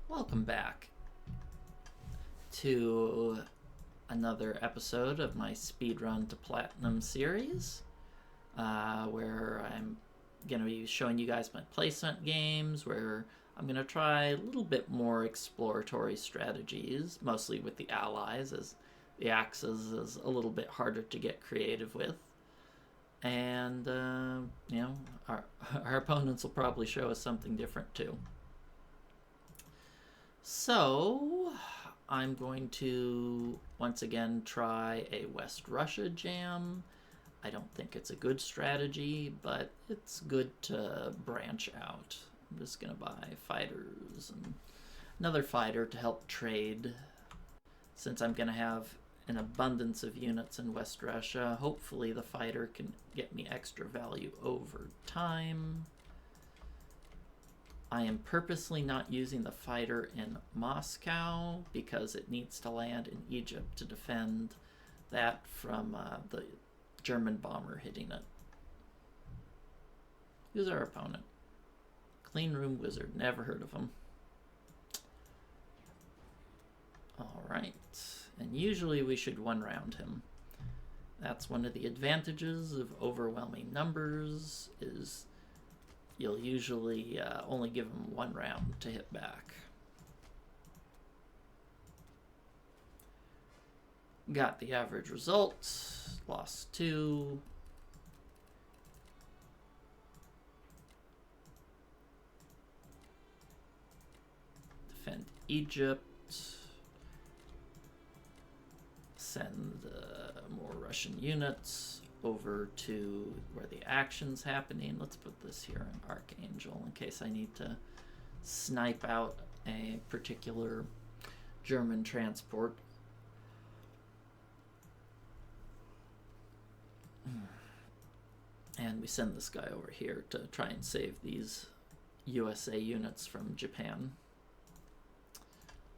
Welcome back to another episode of my Speedrun to Platinum series, where I'm going to be showing you guys my placement games, where I'm going to try a little bit more exploratory strategies, mostly with the allies, as the Axis is a little bit harder to get creative with. And, our opponents will probably show us something different too. So, I'm going to once again try a West Russia jam. I don't think it's a good strategy, but it's good to branch out. I'm just going to buy fighters and another fighter to help trade. Since I'm going to have an abundance of units in West Russia, hopefully the fighter can get me extra value over time. I am purposely not using the fighter in Moscow because it needs to land in Egypt to defend that from the German bomber hitting it. Who's our opponent? Cleanroom Wizard. Never heard of him. Alright. And usually we should one-round him. That's one of the advantages of overwhelming numbers, is you'll usually only give them one round to hit back. Got the average result. Lost 2. Defend Egypt. Send more Russian units over to where the action's happening. Let's put this here in Archangel in case I need to snipe out a particular German transport. And we send this guy over here to try and save these USA units from Japan.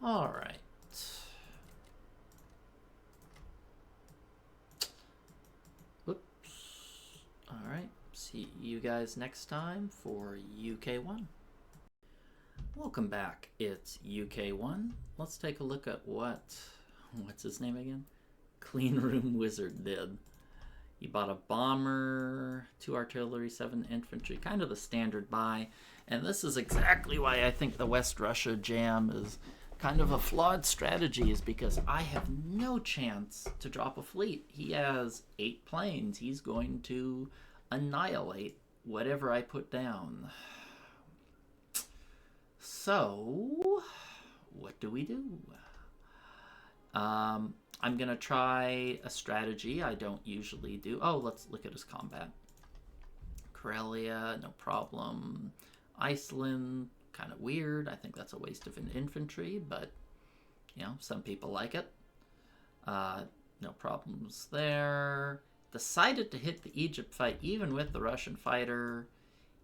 All right. Alright, see you guys next time for UK1. Welcome back, it's UK1. Let's take a look at what's his name again? Cleanroom Wizard did. He bought a bomber, 2 artillery, 7 infantry, kind of the standard buy. And this is exactly why I think the West Russia jam is kind of a flawed strategy, is because I have no chance to drop a fleet. He has 8 planes. He's going to annihilate whatever I put down. So, what do we do? I'm going to try a strategy I don't usually do. Oh, let's look at his combat. Karelia, no problem. Iceland, kind of weird. I think that's a waste of an infantry, but some people like it. No problems there. Decided to hit the Egypt fight even with the Russian fighter.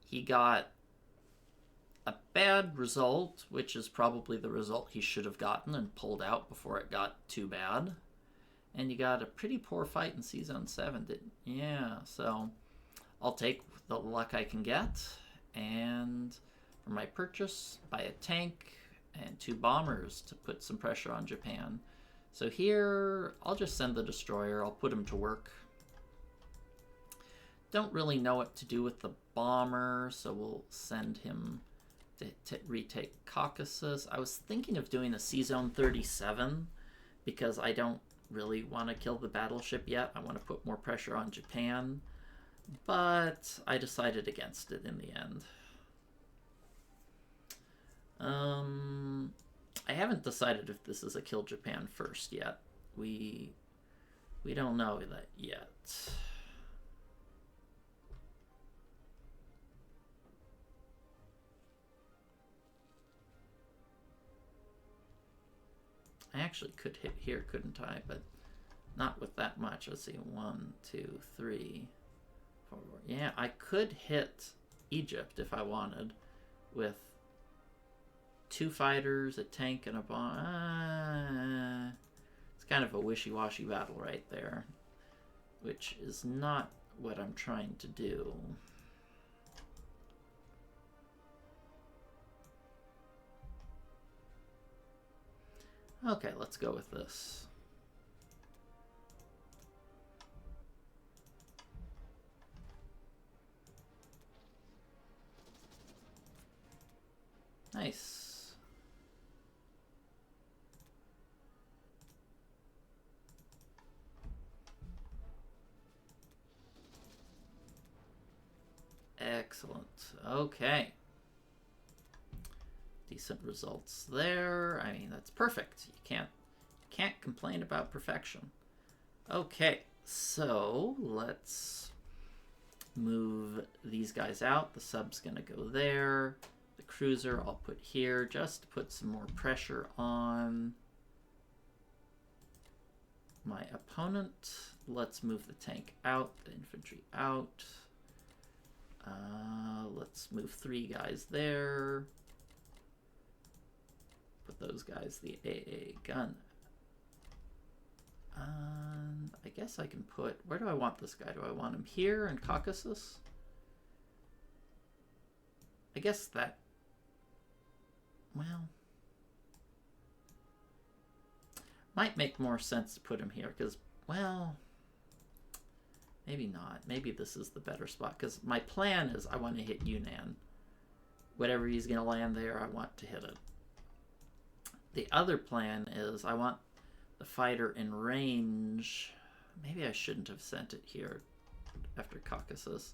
He got a bad result, which is probably the result he should have gotten and pulled out before it got too bad. And you got a pretty poor fight in C-Zone 7. Yeah, so I'll take the luck I can get. And for my purchase, buy a tank and 2 bombers to put some pressure on Japan. So here, I'll just send the destroyer. I'll put him to work. Don't really know what to do with the bomber, so we'll send him to retake Caucasus. I was thinking of doing a C-Zone 37 because I don't really want to kill the battleship yet. I want to put more pressure on Japan, but I decided against it in the end. I haven't decided if this is a kill Japan first yet. We don't know that yet. I actually could hit here, couldn't I? But not with that much. Let's see. 1, 2, 3, 4. Yeah, I could hit Egypt if I wanted with 2 fighters, a tank, and a bomb. It's kind of a wishy-washy battle right there, which is not what I'm trying to do. Okay, let's go with this. Nice. Excellent. Okay. Decent results there. I mean, that's perfect. You can't complain about perfection. Okay, so let's move these guys out. The sub's gonna go there. The cruiser I'll put here just to put some more pressure on my opponent. Let's move the tank out, the infantry out. Let's move 3 guys there. Put those guys the AA gun. I guess I can put... Where do I want this guy? Do I want him here in Caucasus? I guess that... Well... Might make more sense to put him here, because, well... Maybe not. Maybe this is the better spot, because my plan is I want to hit Yunnan. Whatever he's going to land there, I want to hit it. The other plan is I want the fighter in range. Maybe I shouldn't have sent it here after Caucasus.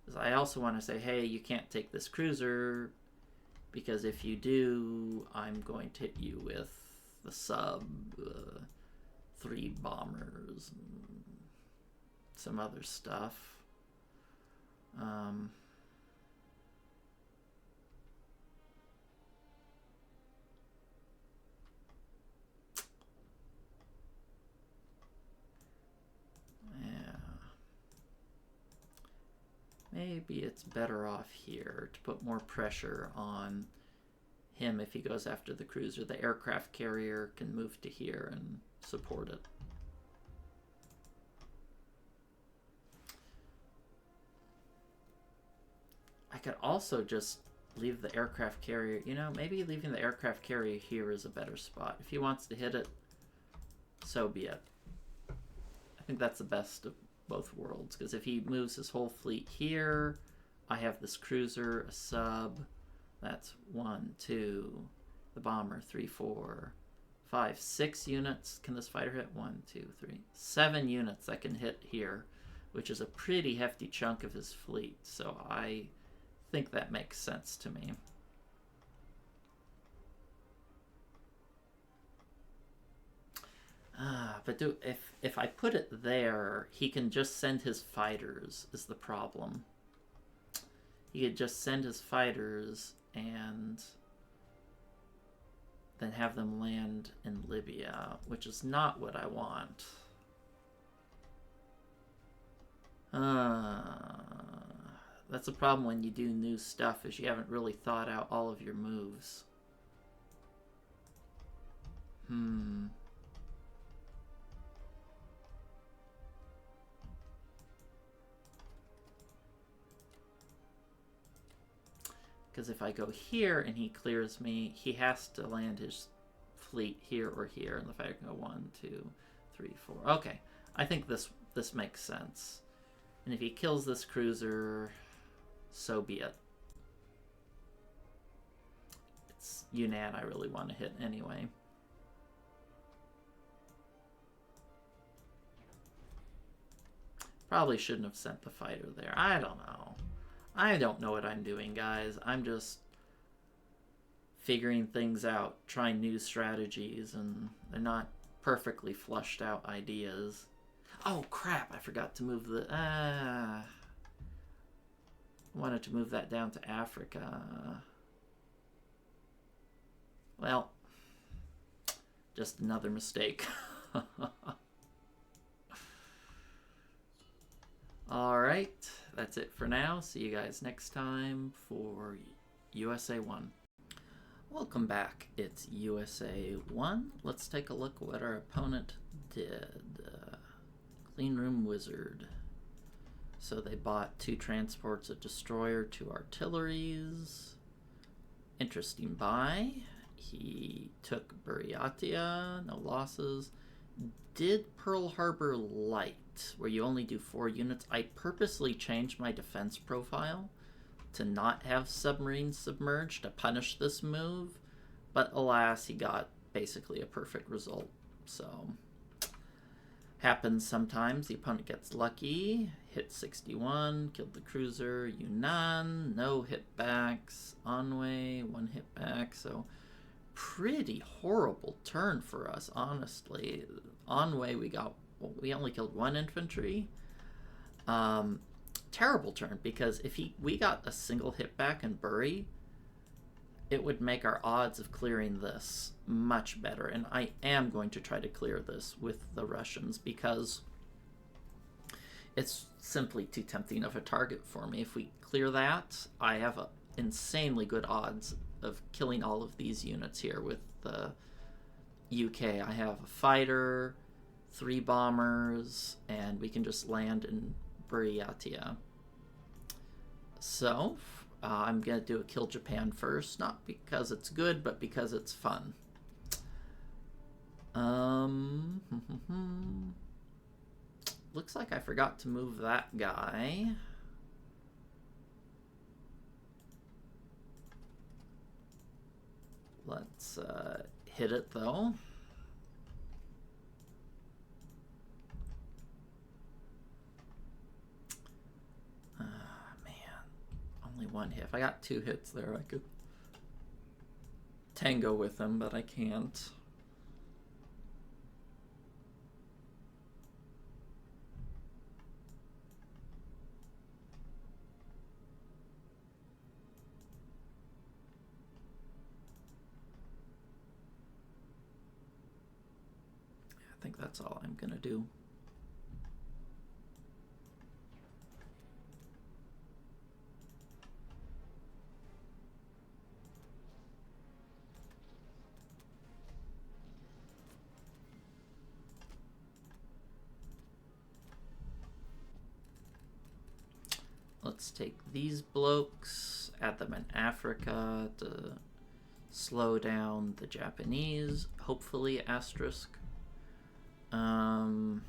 Because I also want to say, hey, you can't take this cruiser, because if you do, I'm going to hit you with the sub, 3 bombers, and some other stuff. Maybe it's better off here to put more pressure on him if he goes after the cruiser. The aircraft carrier can move to here and support it. I could also just leave the aircraft carrier, you know, maybe leaving the aircraft carrier here is a better spot. If he wants to hit it, so be it. I think that's the best of both worlds, because if he moves his whole fleet here, I have this cruiser, a sub, that's 1, 2, the bomber, 3, 4, 5, 6 units. Can this fighter hit? 1, 2, 3, 7 units that can hit here, which is a pretty hefty chunk of his fleet, so I think that makes sense to me. But if I put it there, he can just send his fighters, is the problem. He could just send his fighters and then have them land in Libya, which is not what I want. That's a problem when you do new stuff, is you haven't really thought out all of your moves. Because if I go here and he clears me, he has to land his fleet here or here, and the fighter can go 1, 2, 3, 4. Okay, I think this makes sense. And if he kills this cruiser, so be it. It's Yunnan I really want to hit anyway. Probably shouldn't have sent the fighter there. I don't know. I don't know what I'm doing, guys. I'm just figuring things out, trying new strategies, and they're not perfectly flushed out ideas. Oh, crap, I forgot to move the... I wanted to move that down to Africa. Well, just another mistake. Alright, that's it for now. See you guys next time for USA 1. Welcome back. It's USA 1. Let's take a look at what our opponent did. Cleanroom Wizard. So they bought 2 transports, a destroyer, 2 artilleries. Interesting buy. He took Buryatia, no losses. Did Pearl Harbor Light, where you only do 4 units. I purposely changed my defense profile to not have submarines submerged to punish this move, but alas, he got basically a perfect result. So, happens sometimes. The opponent gets lucky. Hit 61, killed the cruiser. Yunnan, no hitbacks. Anhui, 1 hit back. So, pretty horrible turn for us, honestly. Anhui, we only killed 1 infantry. Terrible turn, because if we got a single hit back and bury, it would make our odds of clearing this much better. And I am going to try to clear this with the Russians, because it's simply too tempting of a target for me. If we clear that, I have insanely good odds of killing all of these units here with the UK. I have a fighter, 3 bombers, and we can just land in Buryatia. So, I'm going to do a Kill Japan first, not because it's good, but because it's fun. Looks like I forgot to move that guy. Let's hit it, though. Only 1 hit. If I got 2 hits there, I could tango with him, but I can't. I think that's all I'm gonna do. Let's take these blokes, add them in Africa to slow down the Japanese, hopefully asterisk. I'll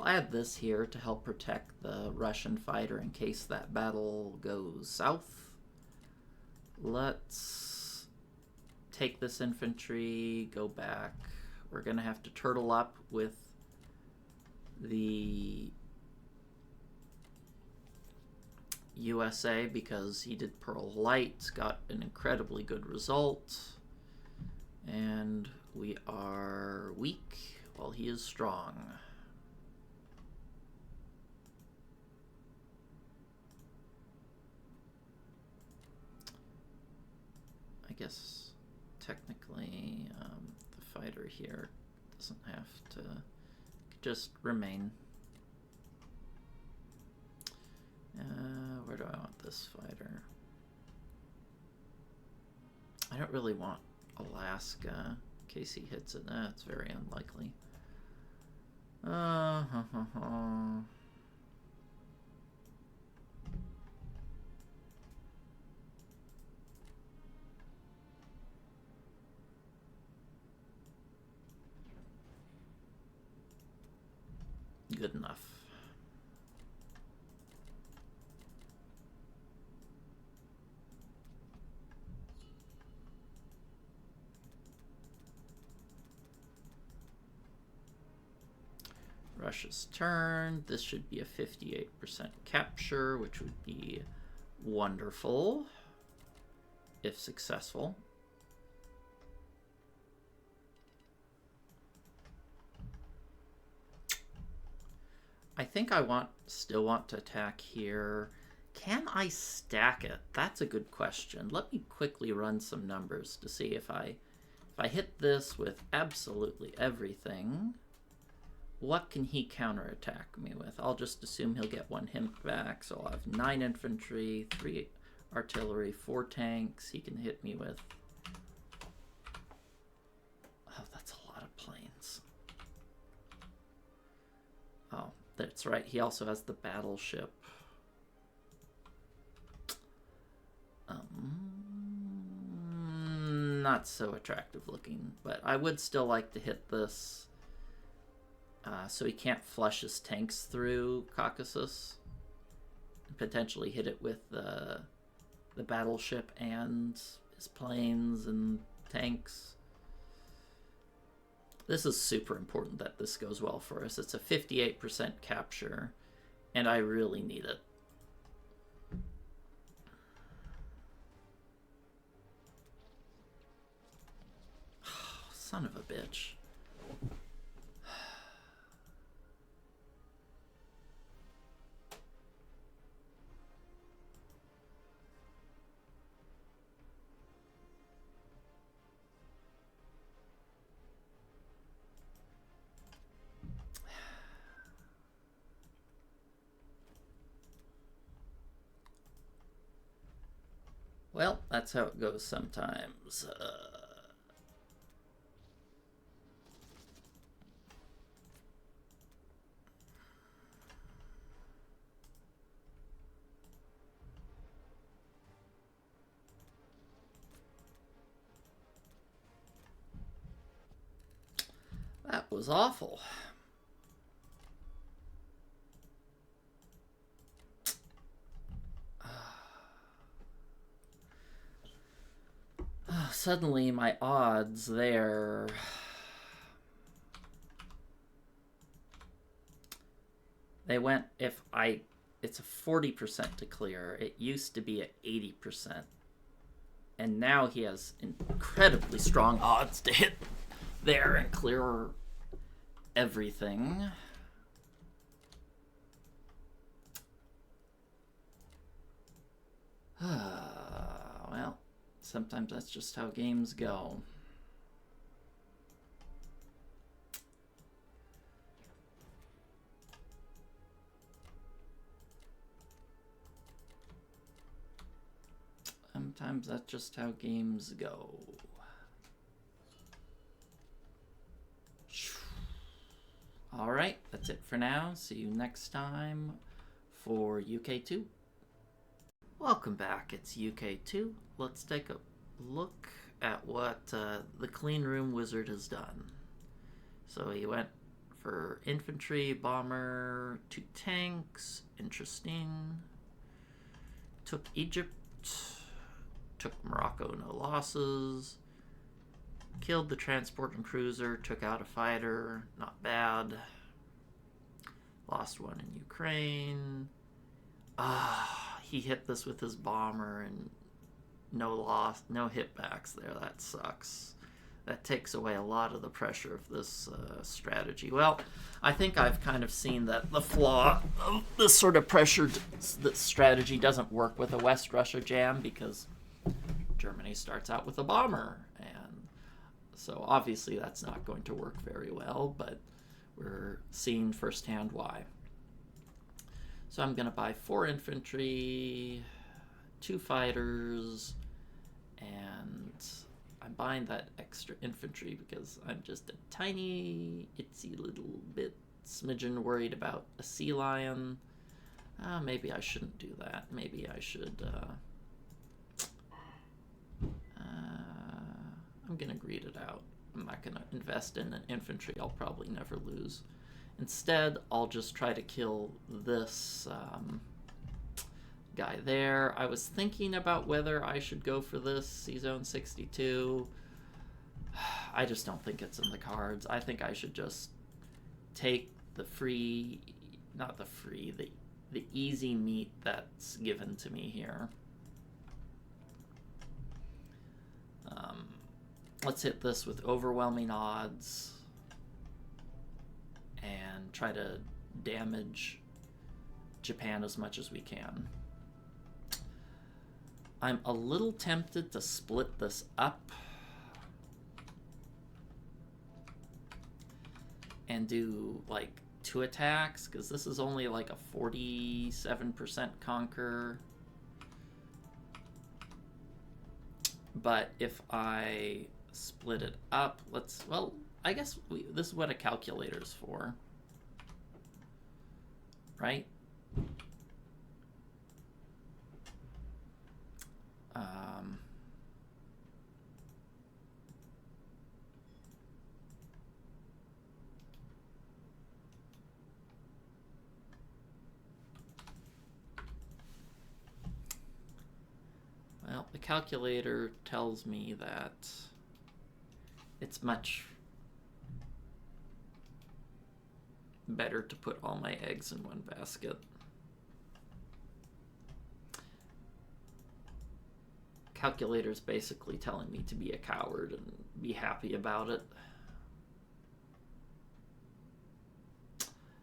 add this here to help protect the Russian fighter in case that battle goes south. Let's take this infantry, go back. We're going to have to turtle up with the USA because he did Pearl Light, got an incredibly good result. And we are weak while he is strong. I guess technically the fighter here doesn't have to just remain. Where do I want this fighter? I don't really want Alaska in case he hits it. It's very unlikely. Good enough. Russia's turn. This should be a 58% capture, which would be wonderful if successful. I think I still want to attack here. Can I stack it? That's a good question. Let me quickly run some numbers to see if I hit this with absolutely everything, what can he counterattack me with? I'll just assume he'll get 1 hit back, so I'll have 9 infantry, 3 artillery, 4 tanks he can hit me with. Oh, that's a lot of planes. Oh, that's right. He also has the battleship. Not so attractive looking, but I would still like to hit this so he can't flush his tanks through Caucasus. And potentially hit it with the battleship and his planes and tanks. This is super important that this goes well for us. It's a 58% capture, and I really need it. Son of a bitch. Well, that's how it goes sometimes. That was awful. Suddenly my odds there. They went, it's a 40% to clear. It used to be at 80%. And now he has incredibly strong odds to hit there and clear everything. Well, sometimes that's just how games go. Sometimes that's just how games go. Alright, that's it for now. See you next time for UK2. Welcome back, it's UK2. Let's take a look at what the Cleanroom wizard has done. So he went for infantry, bomber, 2 tanks, interesting. Took Egypt, took Morocco, no losses. Killed the transport and cruiser, took out a fighter, not bad. Lost one in Ukraine. He hit this with his bomber and no loss, no hitbacks there. That sucks. That takes away a lot of the pressure of this strategy. Well, I think I've kind of seen that the flaw of this sort of pressured strategy doesn't work with a West Russia jam because Germany starts out with a bomber. And so obviously that's not going to work very well, but we're seeing firsthand why. So I'm going to buy 4 infantry, 2 fighters, and I'm buying that extra infantry because I'm just a tiny, itsy little bit smidgen worried about a sea lion. Maybe I shouldn't do that. Maybe I should... I'm going to greed it out. I'm not going to invest in an infantry I'll probably never lose. Instead, I'll just try to kill this guy there. I was thinking about whether I should go for this C-Zone 62. I just don't think it's in the cards. I think I should just take the free, not the free, the easy meat that's given to me here. Let's hit this with overwhelming odds and try to damage Japan as much as we can. I'm a little tempted to split this up and do like 2 attacks, because this is only like a 47% conquer. But if I split it up, well, I guess this is what a calculator's for. right? Well, the calculator tells me that it's much better to put all my eggs in one basket. Calculator's basically telling me to be a coward and be happy about it.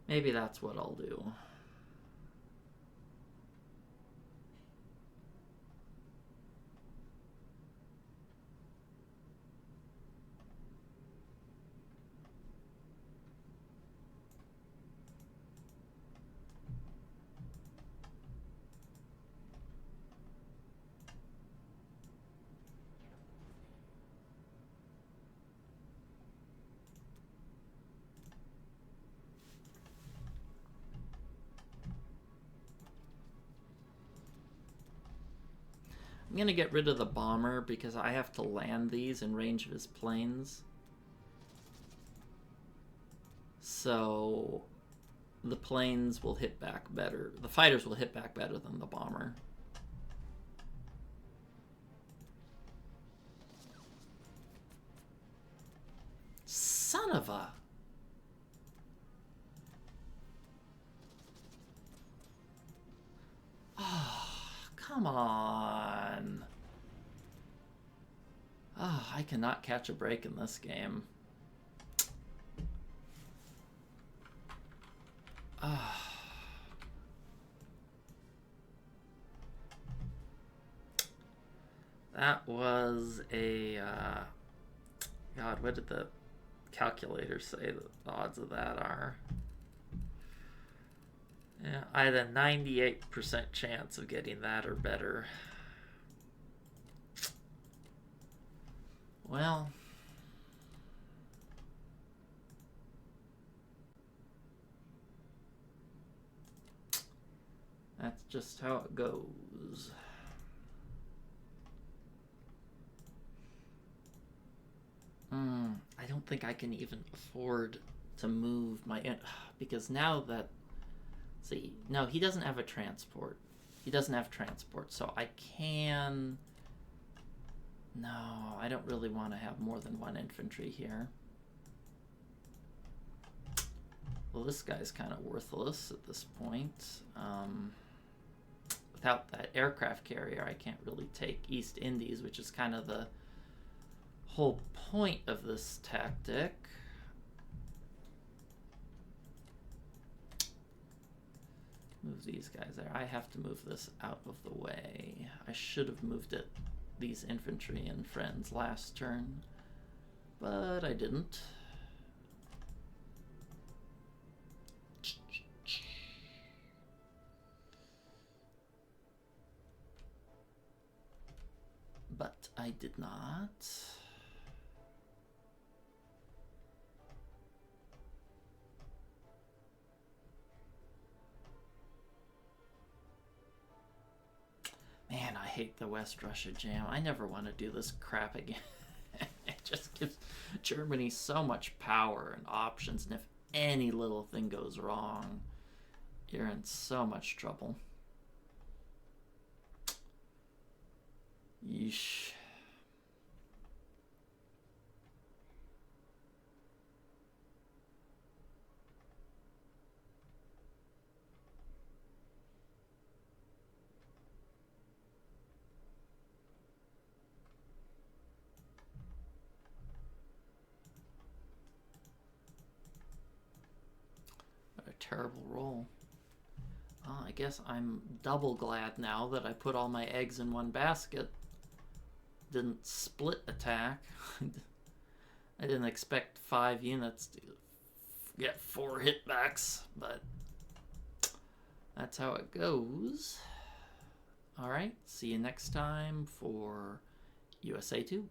Maybe that's what I'll do. I'm going to get rid of the bomber because I have to land these in range of his planes. So the planes will hit back better. The fighters will hit back better than the bomber. Son of a... Oh, come on. Oh, I cannot catch a break in this game. Oh. That was a... God, what did the calculator say the odds of that are? Yeah, I had a 98% chance of getting that or better. Well, that's just how it goes. I don't think I can even afford to move my... Because now that... See, no, he doesn't have a transport. He doesn't have transport, so I can... No, I don't really want to have more than one infantry here. Well, this guy's kind of worthless at this point. Without that aircraft carrier, I can't really take East Indies, which is kind of the whole point of this tactic. Move these guys there. I have to move this out of the way. I should have moved it, these infantry and friends, last turn, but I didn't. But I did not. Man, I hate the West Russia jam. I never want to do this crap again. It just gives Germany so much power and options, and if any little thing goes wrong, you're in so much trouble. Yeesh. What a terrible roll. I guess I'm double glad now that I put all my eggs in one basket. Didn't split attack. I didn't expect 5 units to get 4 hitbacks, but that's how it goes. Alright, see you next time for USA 2.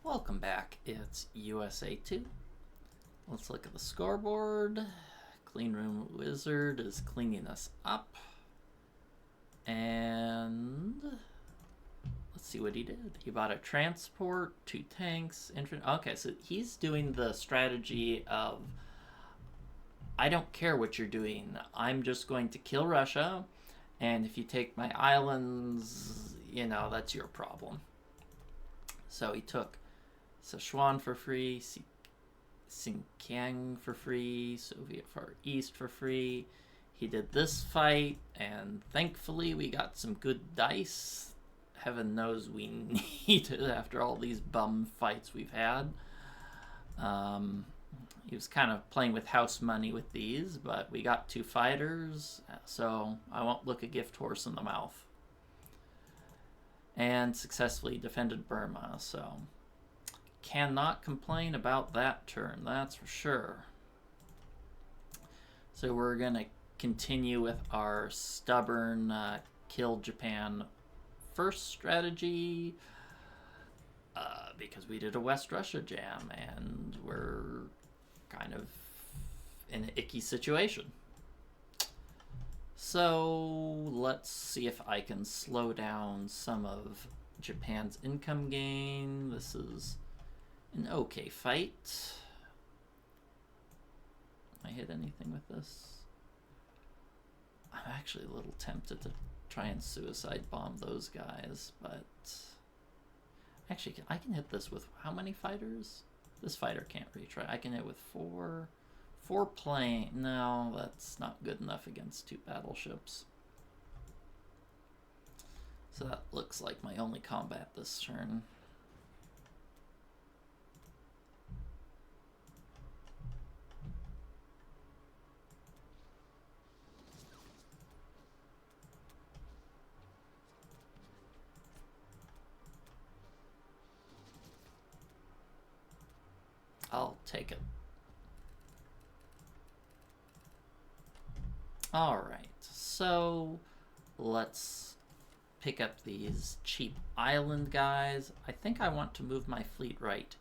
Welcome back, it's USA 2. Let's look at the scoreboard. Cleanroom wizard is cleaning us up. And let's see what he did. He bought a transport, 2 tanks, okay, so he's doing the strategy of, I don't care what you're doing. I'm just going to kill Russia, and if you take my islands, you know, that's your problem. So he took Sichuan for free, Xinjiang for free, Soviet Far East for free. He did this fight, and thankfully we got some good dice. Heaven knows we need it after all these bum fights we've had. He was kind of playing with house money with these, but we got 2 fighters, so I won't look a gift horse in the mouth. And successfully defended Burma, so cannot complain about that turn, that's for sure. So we're going to continue with our stubborn kill Japan first strategy, because we did a West Russia jam and we're kind of in an icky situation. So let's see if I can slow down some of Japan's income gain. This is an okay fight. I hit anything with this? I'm actually a little tempted to try and suicide bomb those guys, but actually I can hit this with how many fighters? This fighter can't retry. I can hit with 4 plane. No, that's not good enough against 2 battleships. So that looks like my only combat this turn. I'll take it. Alright, so let's pick up these cheap island guys. I think I want to move my fleet right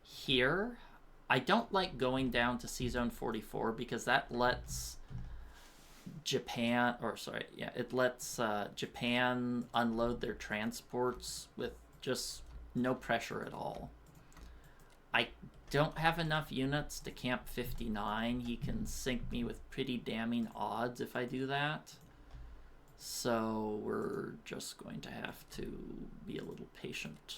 here. I don't like going down to Sea Zone 44 because that lets Japan, or sorry, yeah, it lets Japan unload their transports with just no pressure at all. I don't have enough units to camp 59. He can sink me with pretty damning odds if I do that. So we're just going to have to be a little patient.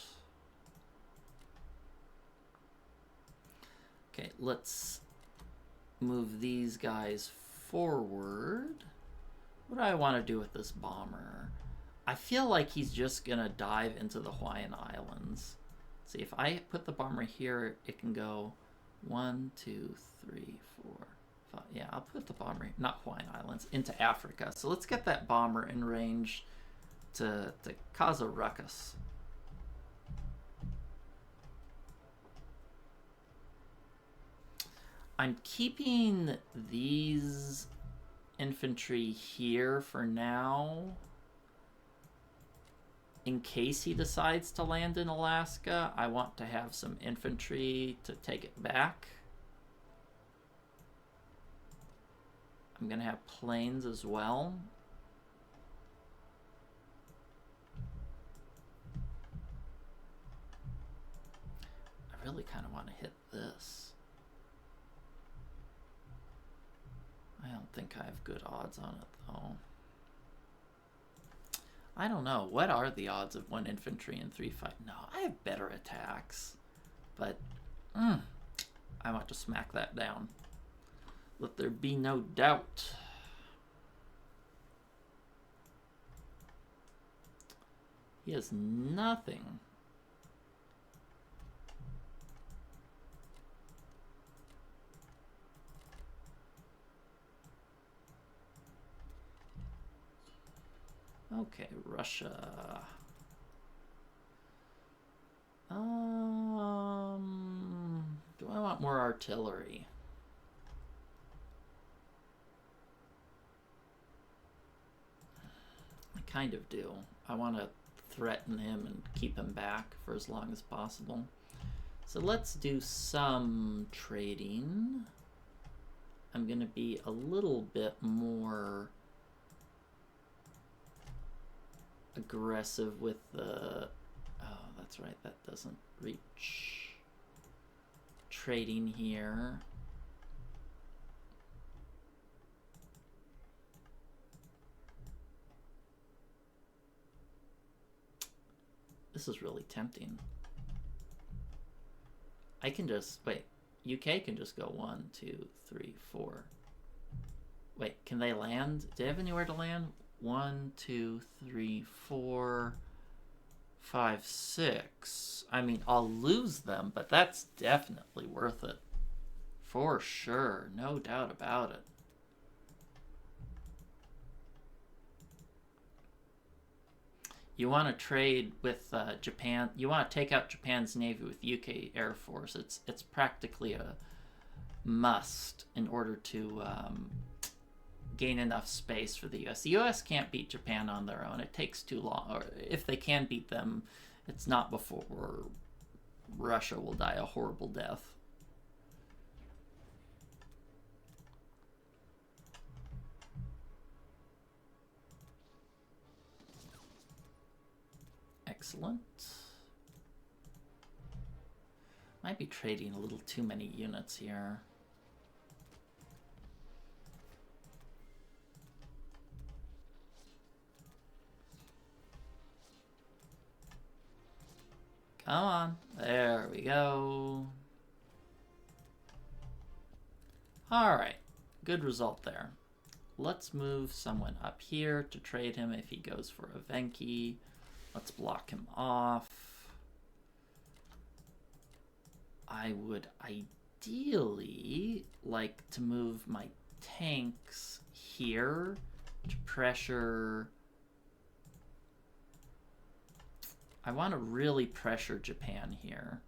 Okay, let's move these guys forward. What do I want to do with this bomber? I feel like he's just gonna dive into the Hawaiian Islands. See, if I put the bomber here, it can go 1, 2, 3, 4, 5. Yeah, I'll put the bomber, not Hawaiian Islands, into Africa. So let's get that bomber in range to cause a ruckus. I'm keeping these infantry here for now, in case he decides to land in Alaska. I want to have some infantry to take it back. I'm going to have planes as well. I really kind of want to hit this. I don't think I have good odds on it, though. I don't know. What are the odds of 1 infantry and 3 fight? No, I have better attacks. But, I want to smack that down. Let there be no doubt. He has nothing. Okay, Russia. Do I want more artillery? I kind of do. I want to threaten him and keep him back for as long as possible. So let's do some trading. I'm going to be a little bit more aggressive with the... Oh, that's right, that doesn't reach trading here. This is really tempting. I can just... Wait, UK can just go 1, 2, 3, 4. Wait, can they land? Do they have anywhere to land? 1, 2, 3, 4, 5, 6. I mean, I'll lose them, but that's definitely worth it. For sure. No doubt about it. You want to trade with Japan. You want to take out Japan's Navy with UK Air Force. It's practically a must in order to gain enough space for the US. The US can't beat Japan on their own. It takes too long. Or if they can beat them, it's not before Russia will die a horrible death. Excellent. Might be trading a little too many units here. Come on. There we go. Alright. Good result there. Let's move someone up here to trade him if he goes for a Venki. Let's block him off. I would ideally like to move my tanks here to pressure... I want to really pressure Japan here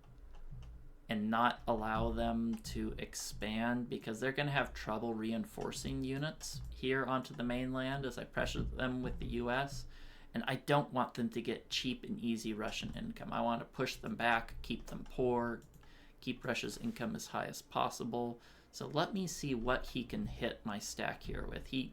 and not allow them to expand, because they're going to have trouble reinforcing units here onto the mainland as I pressure them with the US. And I don't want them to get cheap and easy Russian income. I want to push them back, keep them poor, keep Russia's income as high as possible. So let me see what he can hit my stack here with. He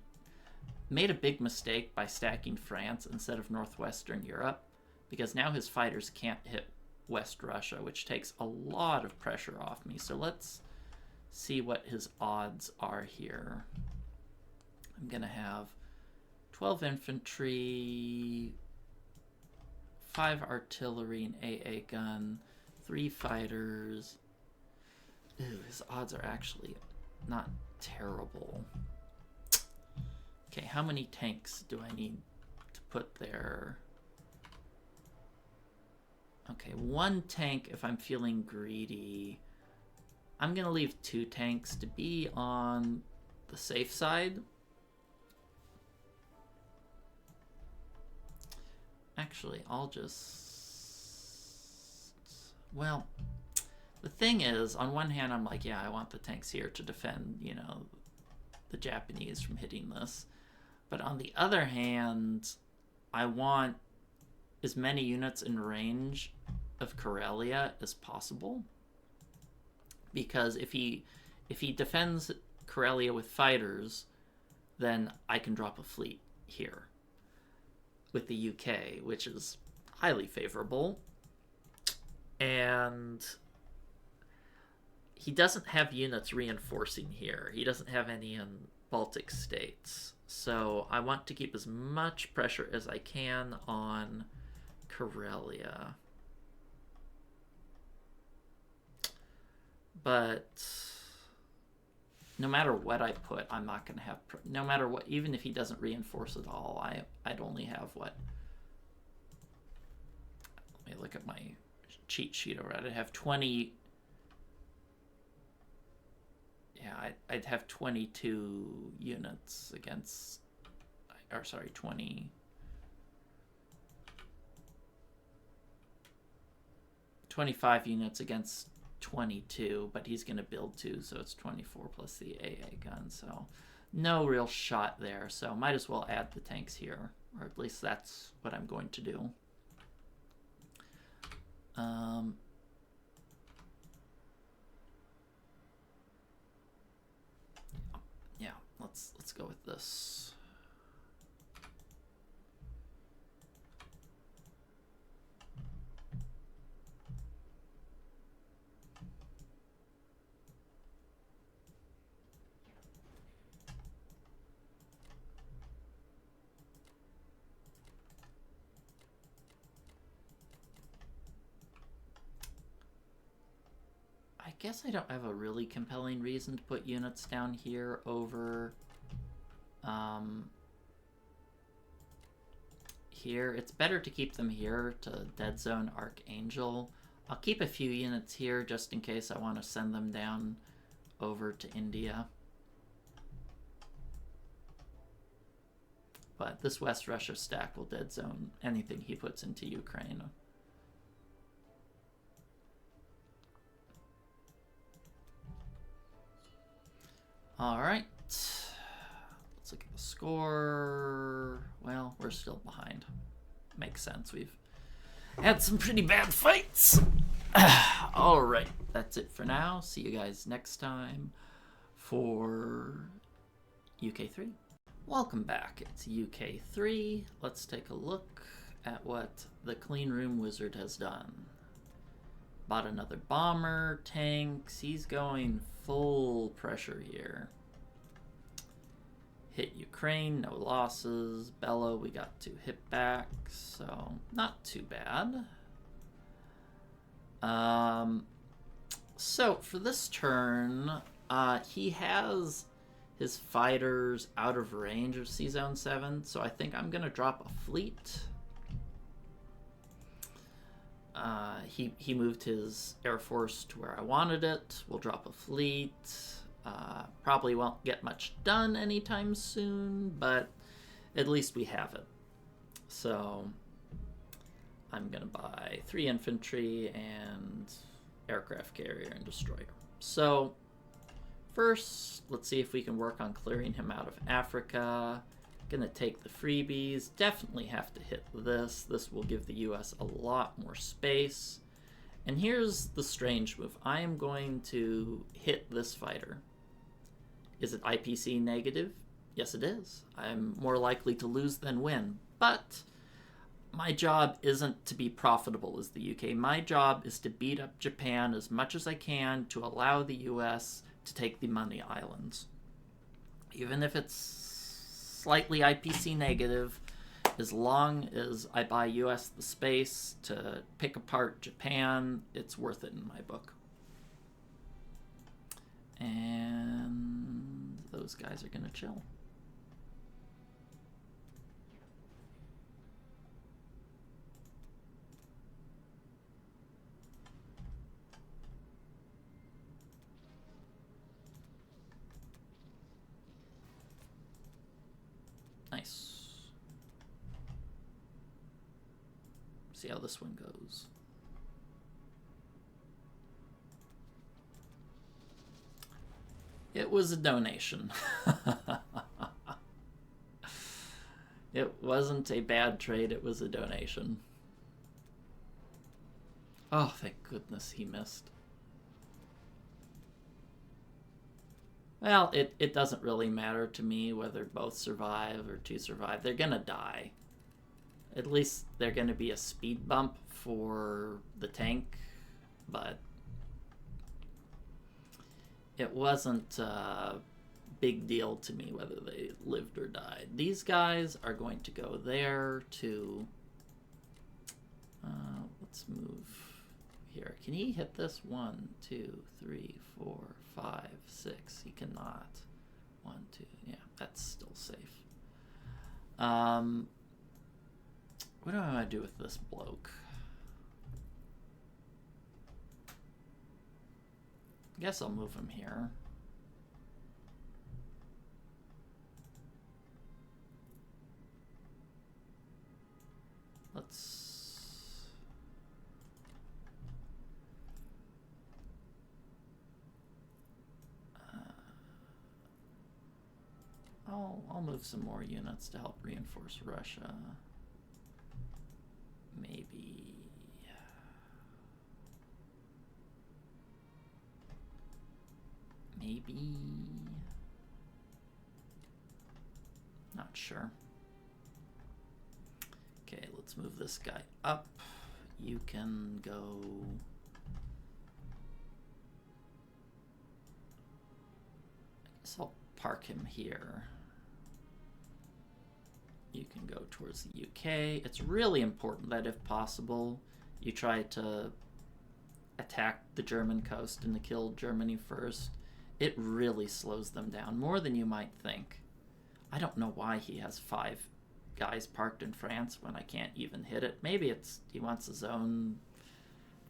made a big mistake by stacking France instead of Northwestern Europe, because now his fighters can't hit West Russia, which takes a lot of pressure off me. So let's see what his odds are here. I'm going to have 12 infantry, 5 artillery, an AA gun, 3 fighters. Ooh, his odds are actually not terrible. Okay, how many tanks do I need to put there? Okay, 1 tank if I'm feeling greedy. I'm going to leave 2 tanks to be on the safe side. Actually, I'll just... Well, the thing is, on one hand, I'm like, yeah, I want the tanks here to defend, you know, the Japanese from hitting this. But on the other hand, I want as many units in range of Karelia as possible. Because if he defends Karelia with fighters, then I can drop a fleet here with the UK, which is highly favorable. And he doesn't have units reinforcing here. He doesn't have any in Baltic states. So I want to keep as much pressure as I can on Karelia. But no matter what I put, I'm not going to have... No matter what, even if he doesn't reinforce at all, I'd only have what? Let me look at my cheat sheet already. I'd have 20... Yeah, I'd have 22 units against... Or sorry, 20... 25 units against 22, but he's going to build 2, so it's 24 plus the AA gun, so no real shot there. So might as well add the tanks here, or at least that's what I'm going to do. let's go with this. I guess I don't have a really compelling reason to put units down here over here. It's better to keep them here to Dead Zone Archangel. I'll keep a few units here just in case I want to send them down over to India. But this West Russia stack will Dead Zone anything he puts into Ukraine. All right, let's look at the score. Well, we're still behind. Makes sense. We've had some pretty bad fights. All right, that's it for now. See you guys next time for UK3. Welcome back. It's UK3. Let's take a look at what the Cleanroom Wizard has done. Bought another bomber, tanks. He's going full pressure here. Hit Ukraine, no losses. Bello, we got 2 hit backs, so not too bad. So for this turn, he has his fighters out of range of Sea Zone 7, so I think I'm gonna drop a fleet. He moved his Air Force to where I wanted it. We'll drop a fleet. Probably won't get much done anytime soon, but at least we have it. So I'm going to buy 3 infantry and aircraft carrier and destroyer. So first, let's see if we can work on clearing him out of Africa. Gonna take the freebies. Definitely have to hit this. This will give the US a lot more space. And here's the strange move. I am going to hit this fighter. Is it IPC negative? Yes, it is. I'm more likely to lose than win. But my job isn't to be profitable as the UK. My job is to beat up Japan as much as I can to allow the US to take the money islands. Even if it's slightly IPC negative, as long as I buy US the space to pick apart Japan, it's worth it in my book. And those guys are going to chill. Nice. See how this one goes. It was a donation. It wasn't a bad trade, it was a donation. Oh, thank goodness he missed. Well, it doesn't really matter to me whether both survive or 2 survive. They're gonna die. At least they're gonna be a speed bump for the tank, but it wasn't a big deal to me whether they lived or died. These guys are going to go there to... let's move here. Can he hit this? 1, 2, 3, 4, 5, 6. He cannot. 1, 2. Yeah, that's still safe. What do I want to do with this bloke? I guess I'll move him here. Let's... I'll move some more units to help reinforce Russia. Maybe... not sure. Okay, let's move this guy up. You can go... I guess I'll park him here. You can go towards the UK. It's really important that if possible, you try to attack the German coast and to kill Germany first. It really slows them down, more than you might think. I don't know why he has 5 guys parked in France when I can't even hit it. Maybe it's he wants to zone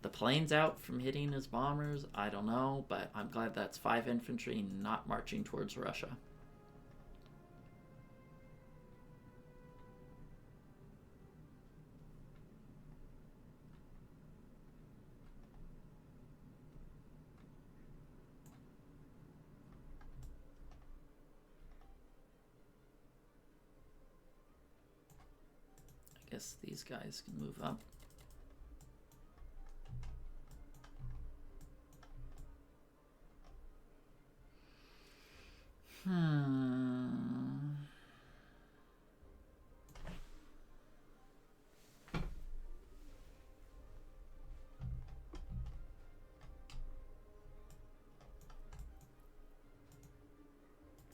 the planes out from hitting his bombers. I don't know, but I'm glad that's 5 infantry not marching towards Russia. I guess these guys can move up.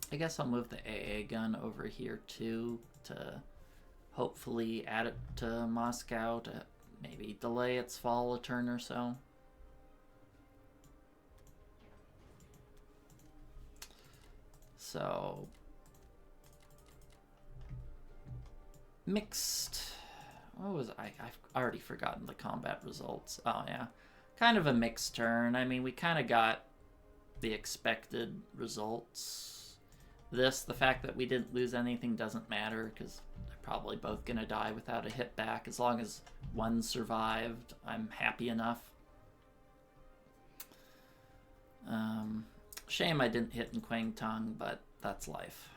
I guess I'll move the AA gun over here too to hopefully add it to Moscow to maybe delay its fall a turn or so. So, mixed. What was I've already forgotten the combat results. Oh yeah, kind of a mixed turn. I mean, we kind of got the expected results. The fact that we didn't lose anything doesn't matter because they're probably both gonna die without a hit back. As long as one survived, I'm happy enough. Shame I didn't hit in Kwangtung, but that's life.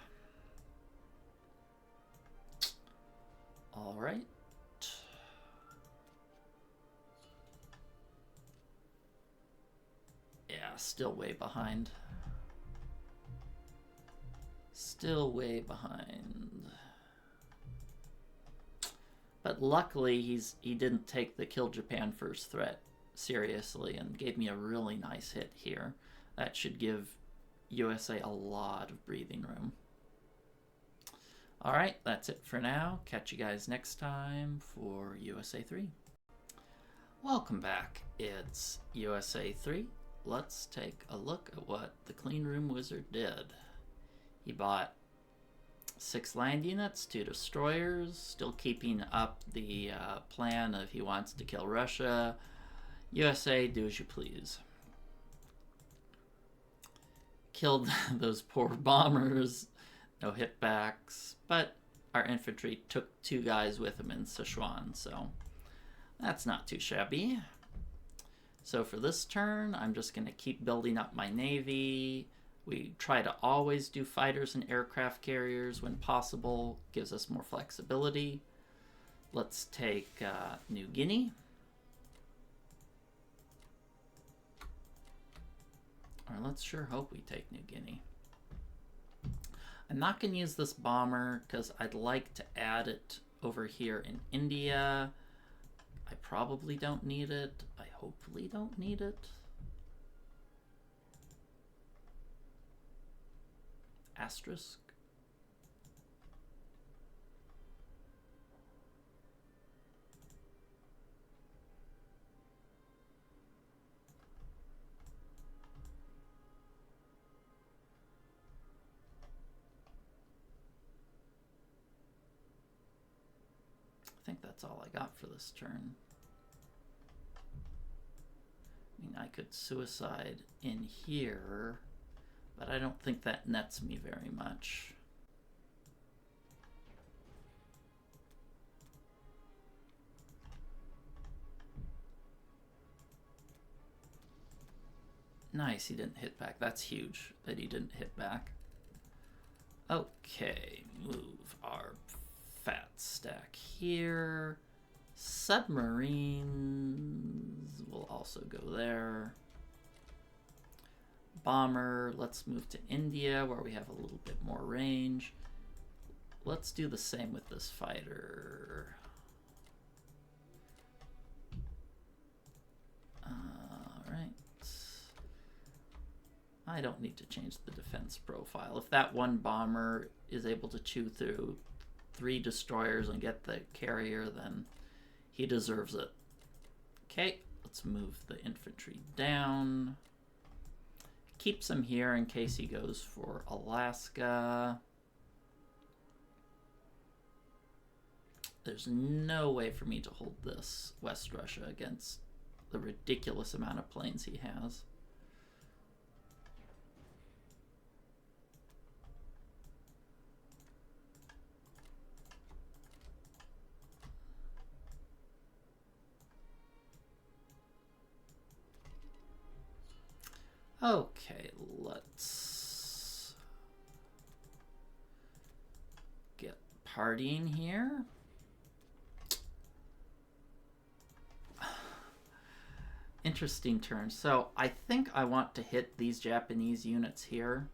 All right. Yeah, still way behind. Still way behind. But luckily he didn't take the kill Japan first threat seriously and gave me a really nice hit here. That should give USA a lot of breathing room. Alright, that's it for now. Catch you guys next time for USA 3. Welcome back. It's USA 3. Let's take a look at what the Cleanroom Wizard did. He bought 6 land units, 2 destroyers, still keeping up the plan of he wants to kill Russia. USA, do as you please. Killed those poor bombers, no hitbacks, but our infantry took 2 guys with him in Sichuan, so that's not too shabby. So for this turn, I'm just going to keep building up my navy. We try to always do fighters and aircraft carriers when possible. Gives us more flexibility. Let's take New Guinea. Or let's sure hope we take New Guinea. I'm not going to use this bomber because I'd like to add it over here in India. I probably don't need it. I hopefully don't need it. Asterisk. I think that's all I got for this turn. I mean, I could suicide in here, but I don't think that nets me very much. Nice, he didn't hit back. That's huge that he didn't hit back. Okay, move our fat stack here. Submarines will also go there. Bomber, let's move to India where we have a little bit more range. let's do the same with this fighter. Alright. I don't need to change the defense profile. If that one bomber is able to chew through 3 destroyers and get the carrier, then he deserves it. Okay, let's move the infantry down. Keeps him here in case he goes for Alaska. There's no way for me to hold this West Russia against the ridiculous amount of planes he has. Okay, let's get partying here. Interesting turn. So I think I want to hit these Japanese units here.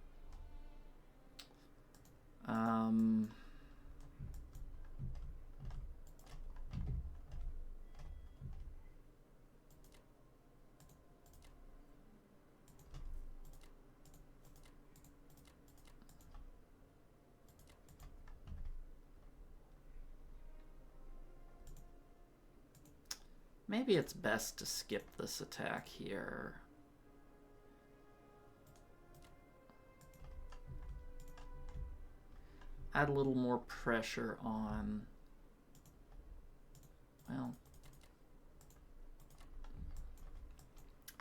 Maybe it's best to skip this attack here. Add a little more pressure on, well,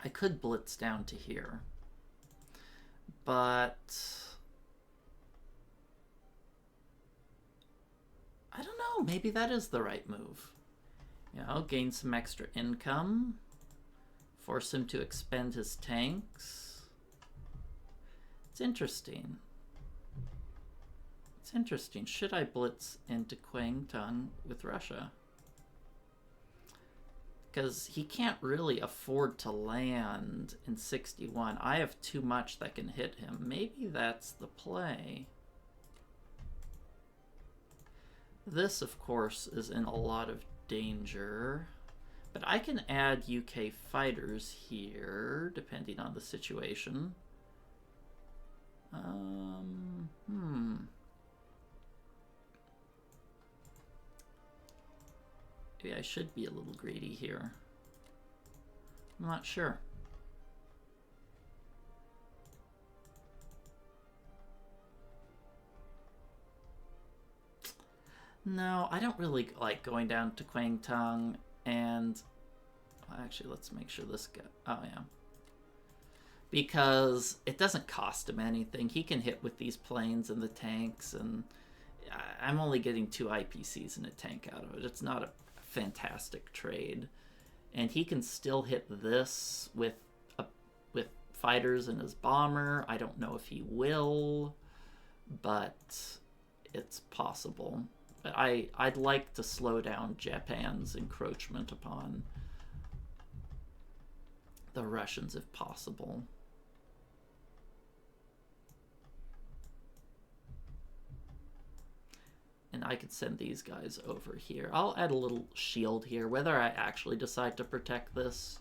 I could blitz down to here, but I don't know, maybe that is the right move. You know, gain some extra income, force him to expend his tanks. It's interesting. It's interesting. Should I blitz into Kwangtung with Russia? Because he can't really afford to land in 61. I have too much that can hit him. Maybe that's the play. This, of course, is in a lot of danger, but I can add UK fighters here depending on the situation. Maybe I should be a little greedy here. I'm not sure. No, I don't really like going down to Kwangtung, and actually, let's make sure this guy. Oh yeah, because it doesn't cost him anything. He can hit with these planes and the tanks, and I'm only getting 2 IPCs and a tank out of it. It's not a fantastic trade, and he can still hit this with fighters and his bomber. I don't know if he will, but it's possible. I'd like to slow down Japan's encroachment upon the Russians if possible. And I could send these guys over here. I'll add a little shield here. Whether I actually decide to protect this,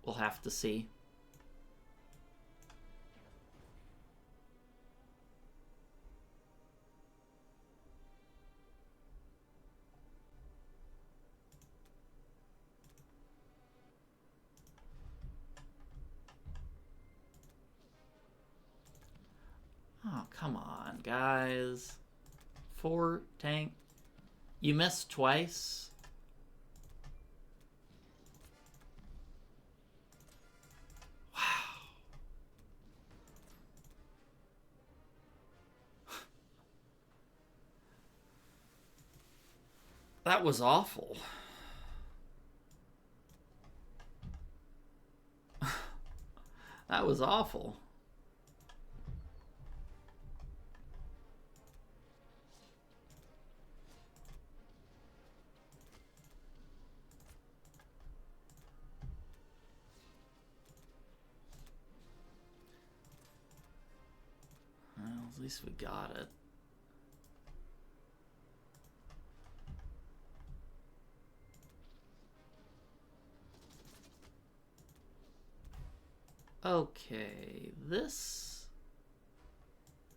we'll have to see. Oh, come on, guys. 4 tank. You missed twice. Wow. That was awful. That was awful. Well, at least we got it. Okay, this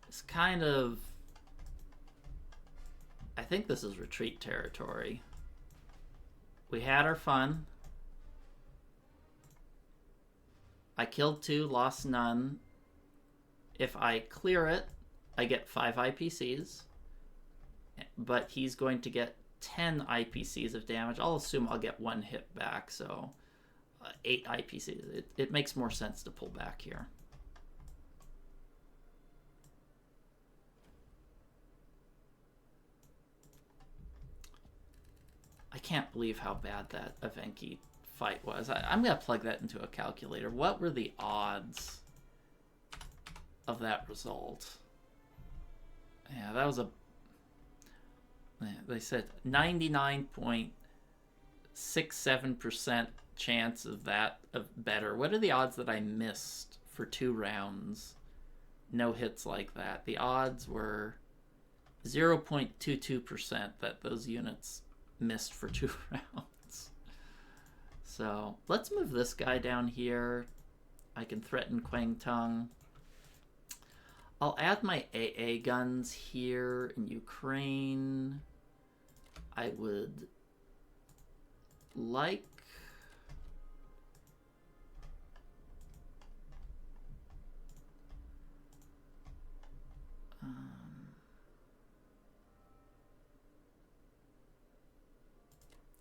is kind of... I think this is retreat territory. We had our fun. I killed 2, lost none. If I clear it, I get 5 IPCs. But he's going to get 10 IPCs of damage. I'll assume I'll get 1 hit back, so 8 IPCs. It makes more sense to pull back here. I can't believe how bad that Evenki fight was. I'm going to plug that into a calculator. What were the odds of that result? Yeah, that was a... They said 99.67% chance of that of better. What are the odds that I missed for 2 rounds? No hits like that. The odds were 0.22% that those units missed for 2 rounds. So let's move this guy down here. I can threaten Kwang Tung. I'll add my AA guns here in Ukraine. I would like...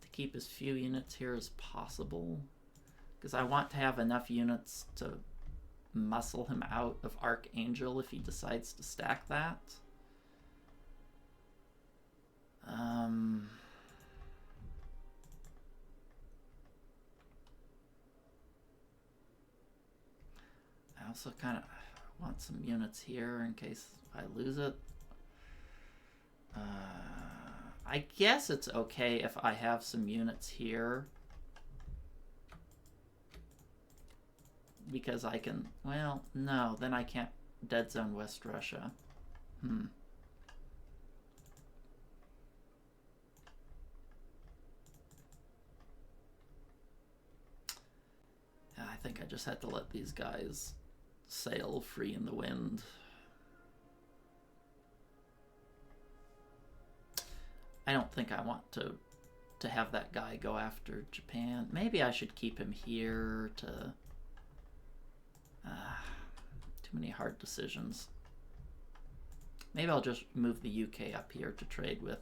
to keep as few units here as possible, because I want to have enough units to muscle him out of Archangel if he decides to stack that. I also kind of want some units here in case I lose it. I guess it's okay if I have some units here, because I can, well, no, then I can't dead zone West Russia. I think I just had to let these guys sail free in the wind. I don't think I want to have that guy go after Japan. Maybe I should keep him here to... too many hard decisions. Maybe I'll just move the UK up here to trade with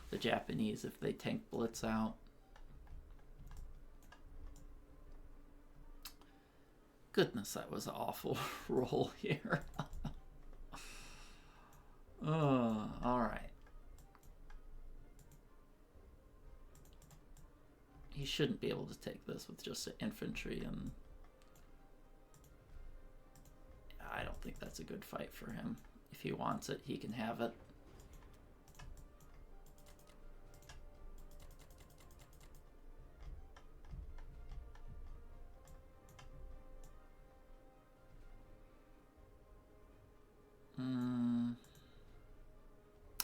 the Japanese if they tank Blitz out. Goodness, that was an awful roll here. Oh, alright. He shouldn't be able to take this with just infantry, and I don't think that's a good fight for him. If he wants it, he can have it.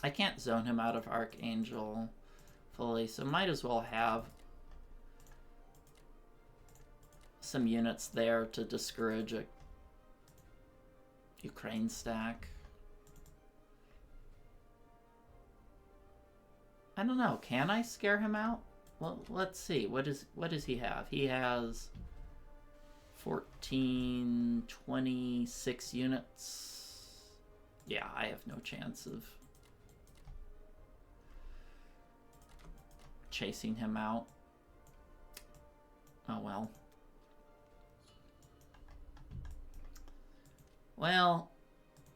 I can't zone him out of Archangel fully, so might as well have some units there to discourage a Ukraine stack. I don't know, can I scare him out? Well, let's see. What does he have? He has 14, 26 units. Yeah, I have no chance of chasing him out. Oh well. Well,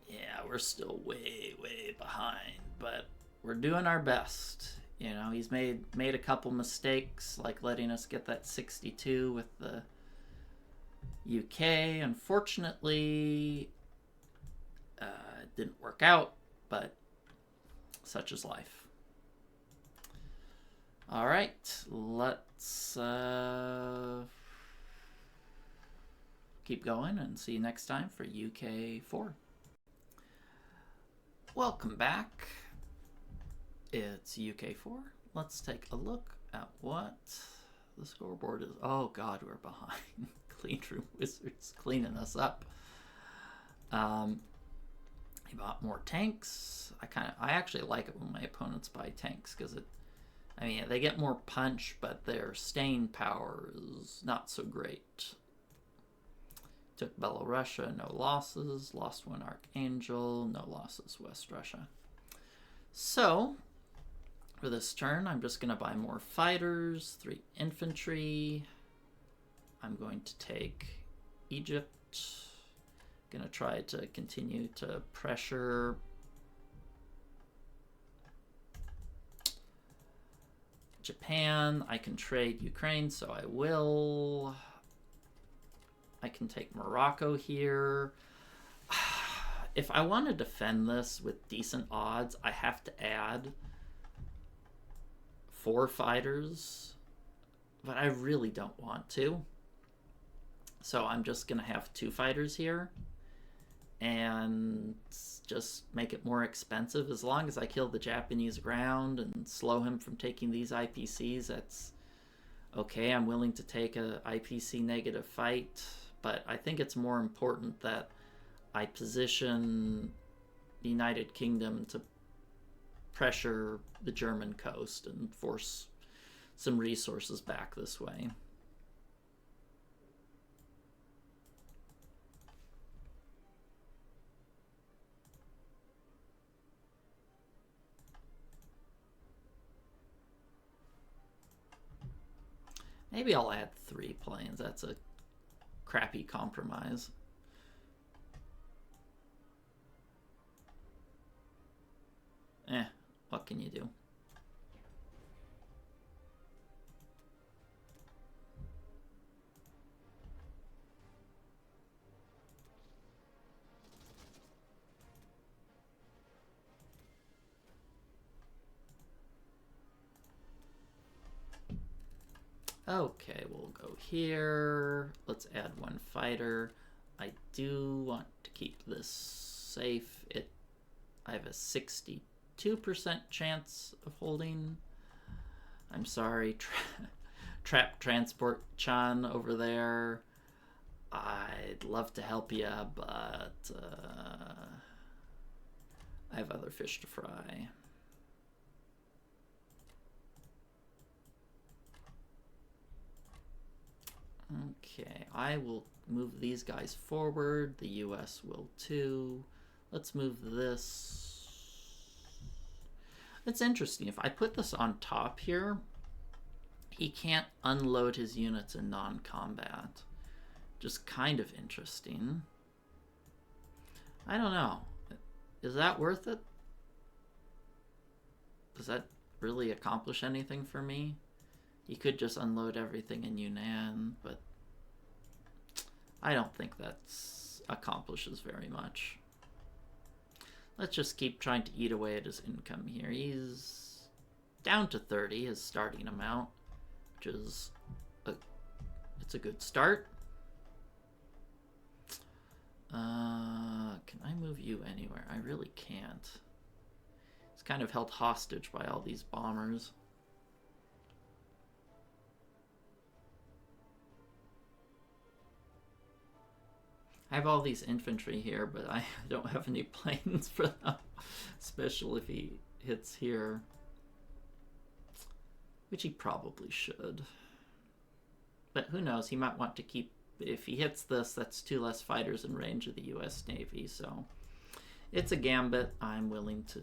yeah, we're still way, way behind, but we're doing our best. You know, he's made a couple mistakes, like letting us get that 62 with the UK. Unfortunately, it didn't work out, but such is life. All right, let's keep going and see you next time for UK 4. Welcome back. It's UK 4. Let's take a look at what the scoreboard is. Oh god, we're behind. Cleanroom wizards cleaning us up. He bought more tanks. I actually like it when my opponents buy tanks because I mean, they get more punch, but their staying power is not so great. Took Belorussia, no losses. Lost one Archangel, no losses West Russia. So, for this turn, I'm just going to buy more fighters, 3 infantry. I'm going to take Egypt. Going to try to continue to pressure Japan. I can trade Ukraine, so I will. I can take Morocco here. If I want to defend this with decent odds, I have to add 4 fighters, but I really don't want to. So I'm just going to have 2 fighters here and just make it more expensive. As long as I kill the Japanese ground and slow him from taking these IPCs, that's okay. I'm willing to take a IPC negative fight, but I think it's more important that I position the United Kingdom to pressure the German coast and force some resources back this way. Maybe I'll add 3 planes. That's a crappy compromise. What can you do? Okay, we'll go here. Let's add 1 fighter. I do want to keep this safe. I have a 62% chance of holding. I'm sorry, Trap Transport Chan over there. I'd love to help you, but I have other fish to fry. Okay, I will move these guys forward. The US will too. Let's move this. It's interesting. If I put this on top here, he can't unload his units in non-combat. Just kind of interesting. I don't know. Is that worth it? Does that really accomplish anything for me? He could just unload everything in Yunnan, but I don't think that accomplishes very much. Let's just keep trying to eat away at his income here. He's down to 30, his starting amount, which is it's a good start. Can I move you anywhere? I really can't. He's kind of held hostage by all these bombers. I have all these infantry here, but I don't have any planes for them, especially if he hits here, which he probably should. But who knows, he might want to keep, if he hits this, that's 2 less fighters in range of the US Navy, so it's a gambit I'm willing to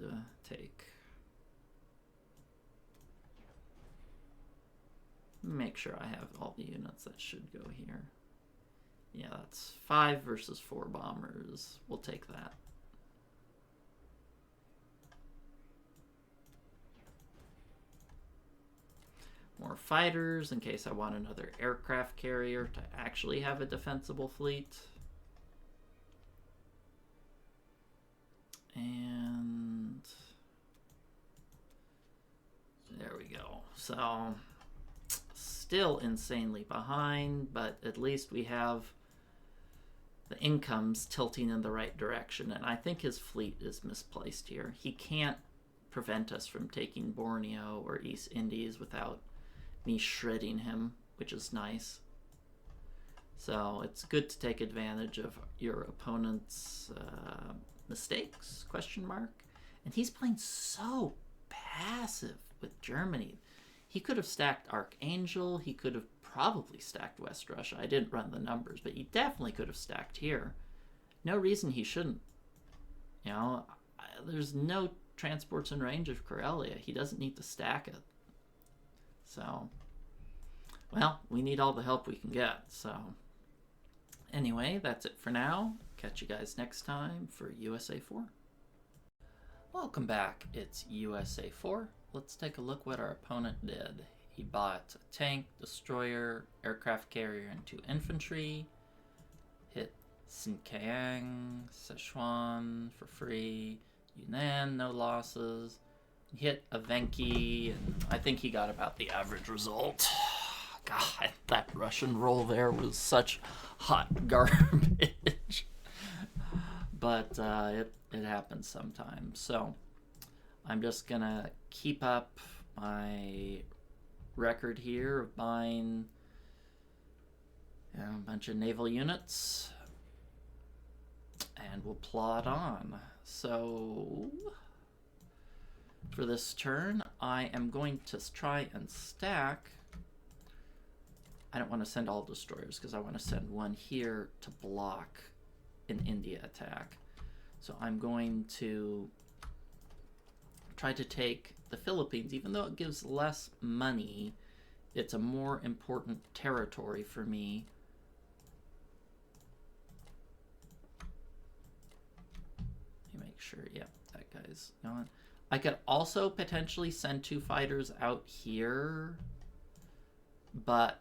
take. Make sure I have all the units that should go here. Yeah, that's 5 versus 4 bombers. We'll take that. More fighters in case I want another aircraft carrier to actually have a defensible fleet. And there we go. So still insanely behind, but at least we have the incomes tilting in the right direction, and I think his fleet is misplaced here. He can't prevent us from taking Borneo or East Indies without me shredding him, which is nice. So it's good to take advantage of your opponent's mistakes, question mark. And he's playing so passive with Germany. He could have stacked Archangel. He could have probably stacked West Russia. I didn't run the numbers, but he definitely could have stacked here. No reason he shouldn't. You know, there's no transports in range of Karelia. He doesn't need to stack it. So, well, we need all the help we can get. So, anyway, that's it for now. Catch you guys next time for USA 4. Welcome back. It's USA 4. Let's take a look what our opponent did. He bought a tank, destroyer, aircraft carrier, and 2 infantry. Hit Xinjiang, Sichuan for free. Yunnan, no losses. He hit Evenki, and I think he got about the average result. God, that Russian roll there was such hot garbage. But it happens sometimes. So I'm just gonna keep up my record here of buying a bunch of naval units, and we'll plod on. So for this turn, I am going to try and stack. I don't want to send all destroyers because I want to send one here to block an India attack. So I'm going to try to take the Philippines. Even though it gives less money, it's a more important territory for me. Let me make sure, yeah, that guy's gone. I could also potentially send 2 fighters out here, but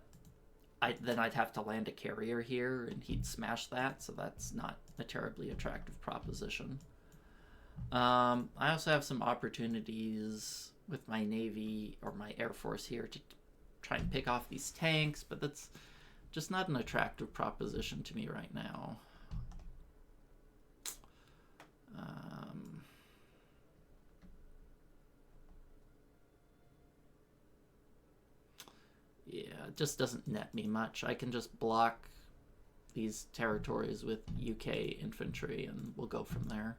then I'd have to land a carrier here, and he'd smash that, so that's not a terribly attractive proposition. I also have some opportunities with my Navy or my Air Force here to try and pick off these tanks, but that's just not an attractive proposition to me right now. Yeah, it just doesn't net me much. I can just block these territories with UK infantry, and we'll go from there.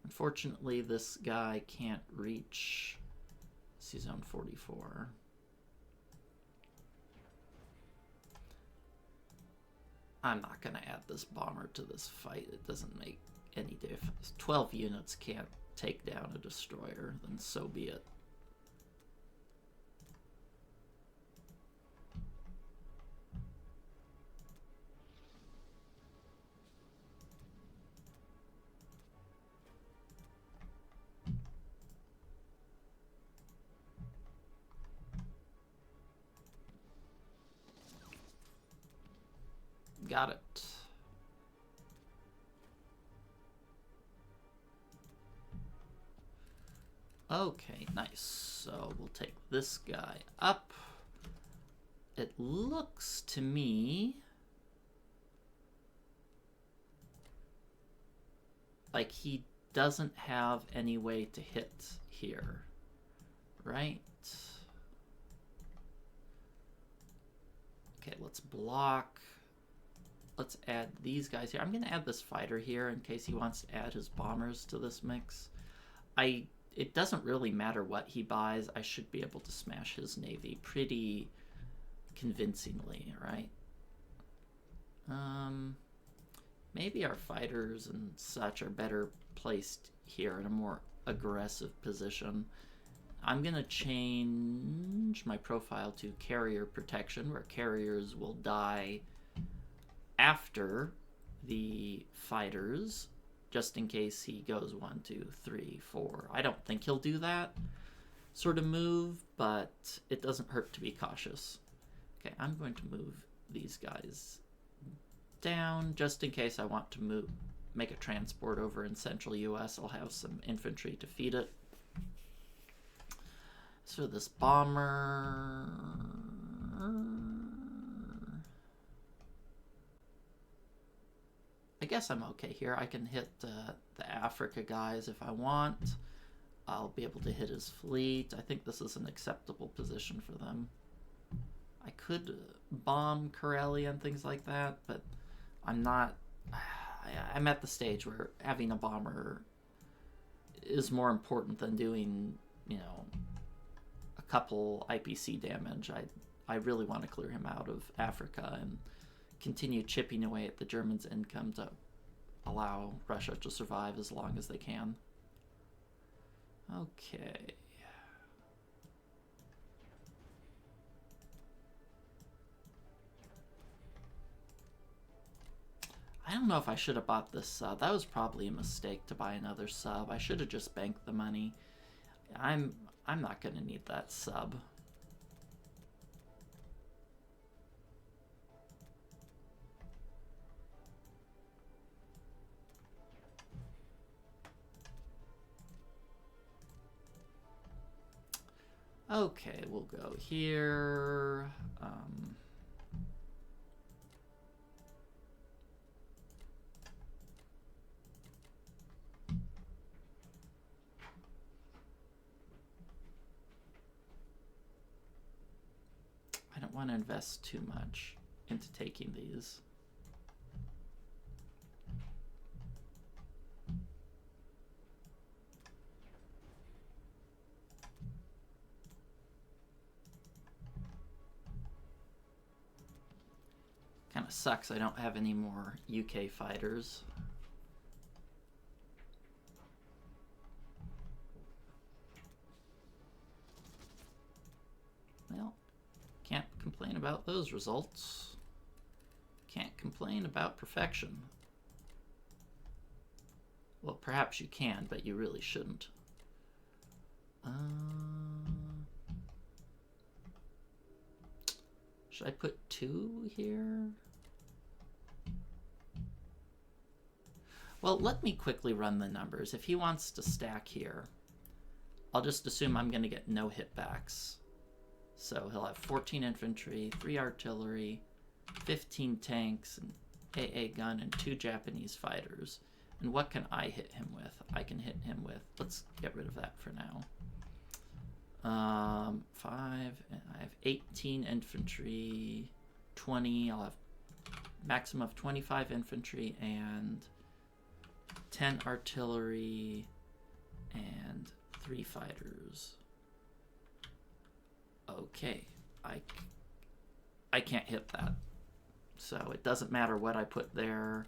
Unfortunately, this guy can't reach Sea Zone 44. I'm not going to add this bomber to this fight. It doesn't make any difference. 12 units can't take down a destroyer, then so be it. Got it. Okay, nice. So we'll take this guy up. It looks to me like he doesn't have any way to hit here, right? Okay, let's block. Let's add these guys here. I'm going to add this fighter here in case he wants to add his bombers to this mix. It doesn't really matter what he buys. I should be able to smash his navy pretty convincingly, right? Maybe our fighters and such are better placed here in a more aggressive position. I'm going to change my profile to carrier protection, where carriers will die after the fighters, just in case he goes 1, 2, 3, 4. I don't think he'll do that sort of move, but it doesn't hurt to be cautious. Okay, I'm going to move these guys down just in case I want to make a transport over in central US. I'll have some infantry to feed it. So this bomber, I guess I'm okay here. I can hit the Africa guys if I want. I'll be able to hit his fleet. I think this is an acceptable position for them. I could bomb Corellia and things like that, but I'm not... I'm at the stage where having a bomber is more important than doing, you know, a couple IPC damage. I really want to clear him out of Africa and continue chipping away at the Germans' income to allow Russia to survive as long as they can. Okay. I don't know if I should have bought this sub. That was probably a mistake to buy another sub. I should have just banked the money. I'm not going to need that sub. Okay, we'll go here. I don't want to invest too much into taking these. Kind of sucks I don't have any more UK fighters. Well, can't complain about those results. Can't complain about perfection. Well, perhaps you can, but you really shouldn't. Should I put 2 here? Well, let me quickly run the numbers. If he wants to stack here, I'll just assume I'm going to get no hitbacks. So he'll have 14 infantry, 3 artillery, 15 tanks, an AA gun, and 2 Japanese fighters. And what can I hit him with? I can hit him with... Let's get rid of that for now. 5, and I have 18 infantry, 20, I'll have maximum of 25 infantry and 10 artillery and 3 fighters. Okay, I can't hit that. So it doesn't matter what I put there.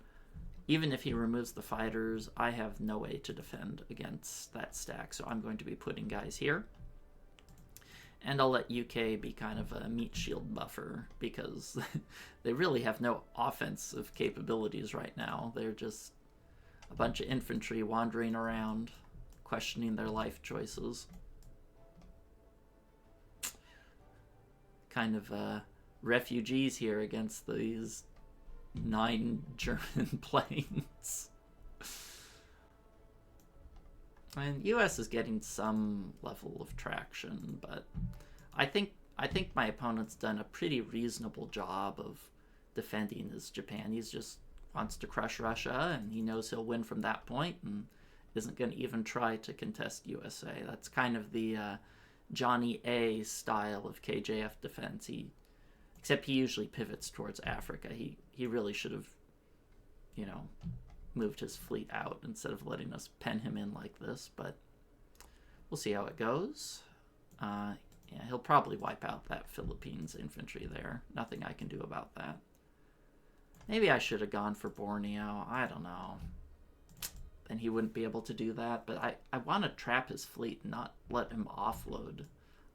Even if he removes the fighters, I have no way to defend against that stack. So I'm going to be putting guys here. And I'll let UK be kind of a meat shield buffer because they really have no offensive capabilities right now. They're just a bunch of infantry wandering around, questioning their life choices. Kind of refugees here against these 9 German planes. And US is getting some level of traction, but I think my opponent's done a pretty reasonable job of defending his Japan. He's just wants to crush Russia, and he knows he'll win from that point, and isn't going to even try to contest USA. That's kind of the Johnny A style of KJF defense. Except he usually pivots towards Africa. He really should have, you know, moved his fleet out instead of letting us pen him in like this, but we'll see how it goes. Yeah, he'll probably wipe out that Philippines infantry there. Nothing I can do about that. Maybe I should have gone for Borneo. I don't know. Then he wouldn't be able to do that, but I want to trap his fleet and not let him offload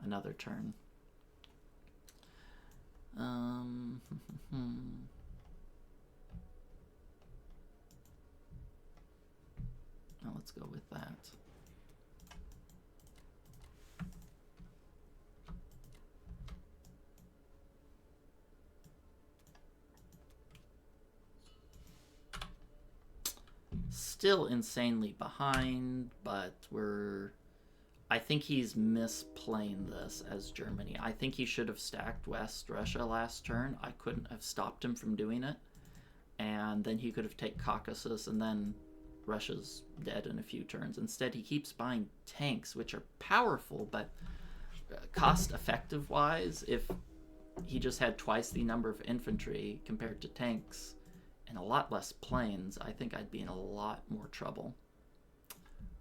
another turn. Well, let's go with that. Still insanely behind, but I think he's misplaying this as Germany. I think he should have stacked West Russia last turn. I couldn't have stopped him from doing it. and then he could have taken Caucasus, and then Russia's dead in a few turns. Instead, he keeps buying tanks, which are powerful, but cost-effective wise, if he just had twice the number of infantry compared to tanks and a lot less planes, I think I'd be in a lot more trouble.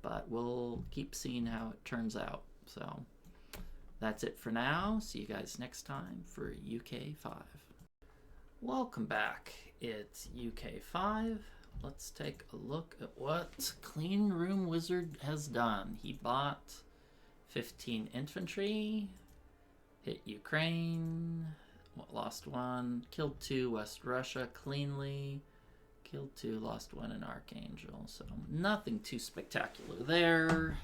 But we'll keep seeing how it turns out. So that's it for now. See you guys next time for UK 5. Welcome back. It's UK 5. Let's take a look at what Cleanroom Wizard has done. He bought 15 infantry, hit Ukraine, lost 1, killed 2 West Russia cleanly, killed 2, lost 1 in Archangel. So nothing too spectacular there.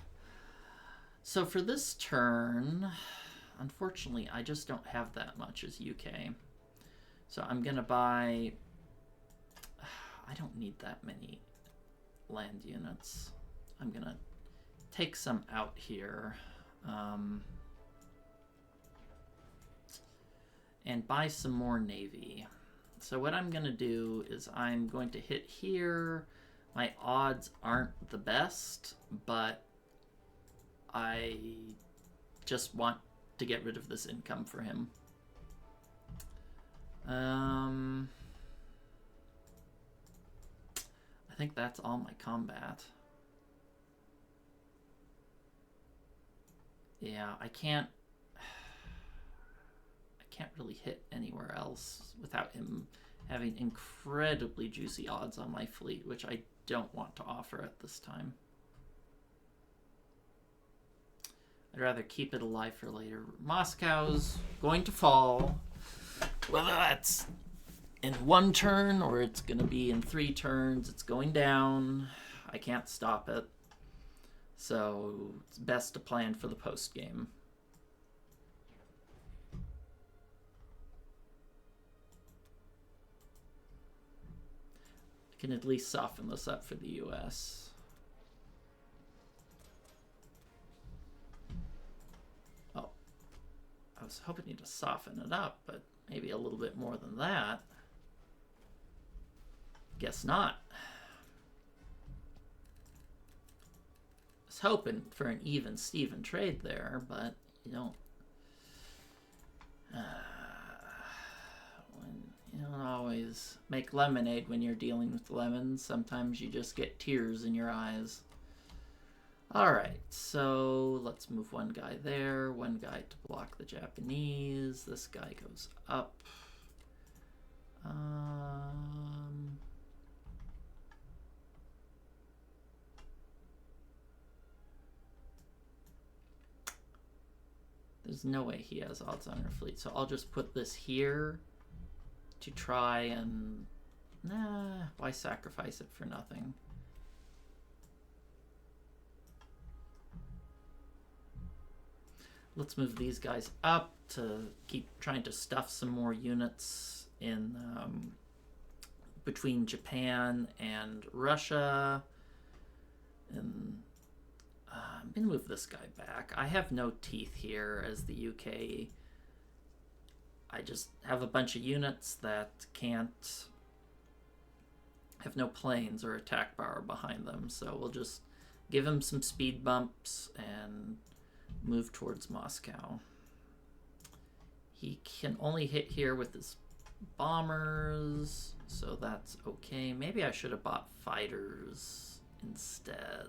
So for this turn, unfortunately, I just don't have that much as UK. So I'm going to buy... I don't need that many land units. I'm going to take some out here. And buy some more Navy. So what I'm going to do is I'm going to hit here. My odds aren't the best, but I just want to get rid of this income for him. I think that's all my combat. Yeah, I can't really hit anywhere else without him having incredibly juicy odds on my fleet, which I don't want to offer at this time. I'd rather keep it alive for later. Moscow's going to fall. Whether that's in 1 turn or it's going to be in 3 turns, it's going down. I can't stop it. So it's best to plan for the post game. I can at least soften this up for the US. Oh, I was hoping to soften it up, but maybe a little bit more than that. Guess not. I was hoping for an even Steven trade there, but you don't. You don't always make lemonade when you're dealing with lemons. Sometimes you just get tears in your eyes. Alright, so let's move 1 guy there, 1 guy to block the Japanese. This guy goes up. There's no way he has odds on our fleet, so I'll just put this here to try and... Nah, why sacrifice it for nothing? Let's move these guys up to keep trying to stuff some more units in between Japan and Russia. And I'm going to move this guy back. I have no teeth here as the UK. I just have a bunch of units that can't have no planes or attack power behind them. So we'll just give him some speed bumps and move towards Moscow. He can only hit here with his bombers, so that's okay. Maybe I should have bought fighters instead.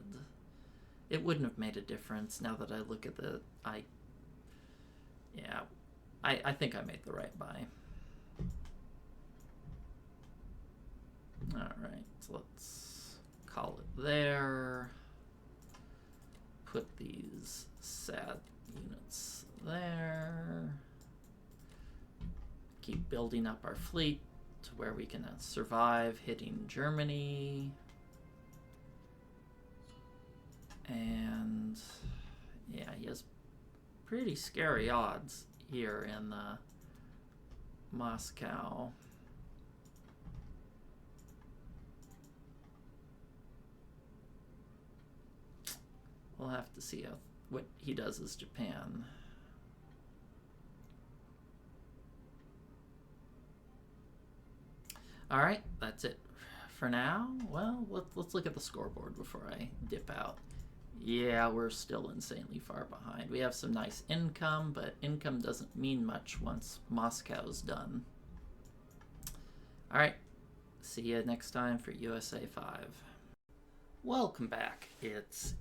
It wouldn't have made a difference now that I look at the... Yeah, I think I made the right buy. Alright, so let's call it there. Put these sad units there. Keep building up our fleet to where we can survive hitting Germany. And yeah, he has pretty scary odds here in Moscow. We'll have to see what he does as Japan. All right, that's it for now. Well, let's look at the scoreboard before I dip out. Yeah, we're still insanely far behind. We have some nice income, but income doesn't mean much once Moscow's done. All right, see you next time for USA 5. Welcome back. It's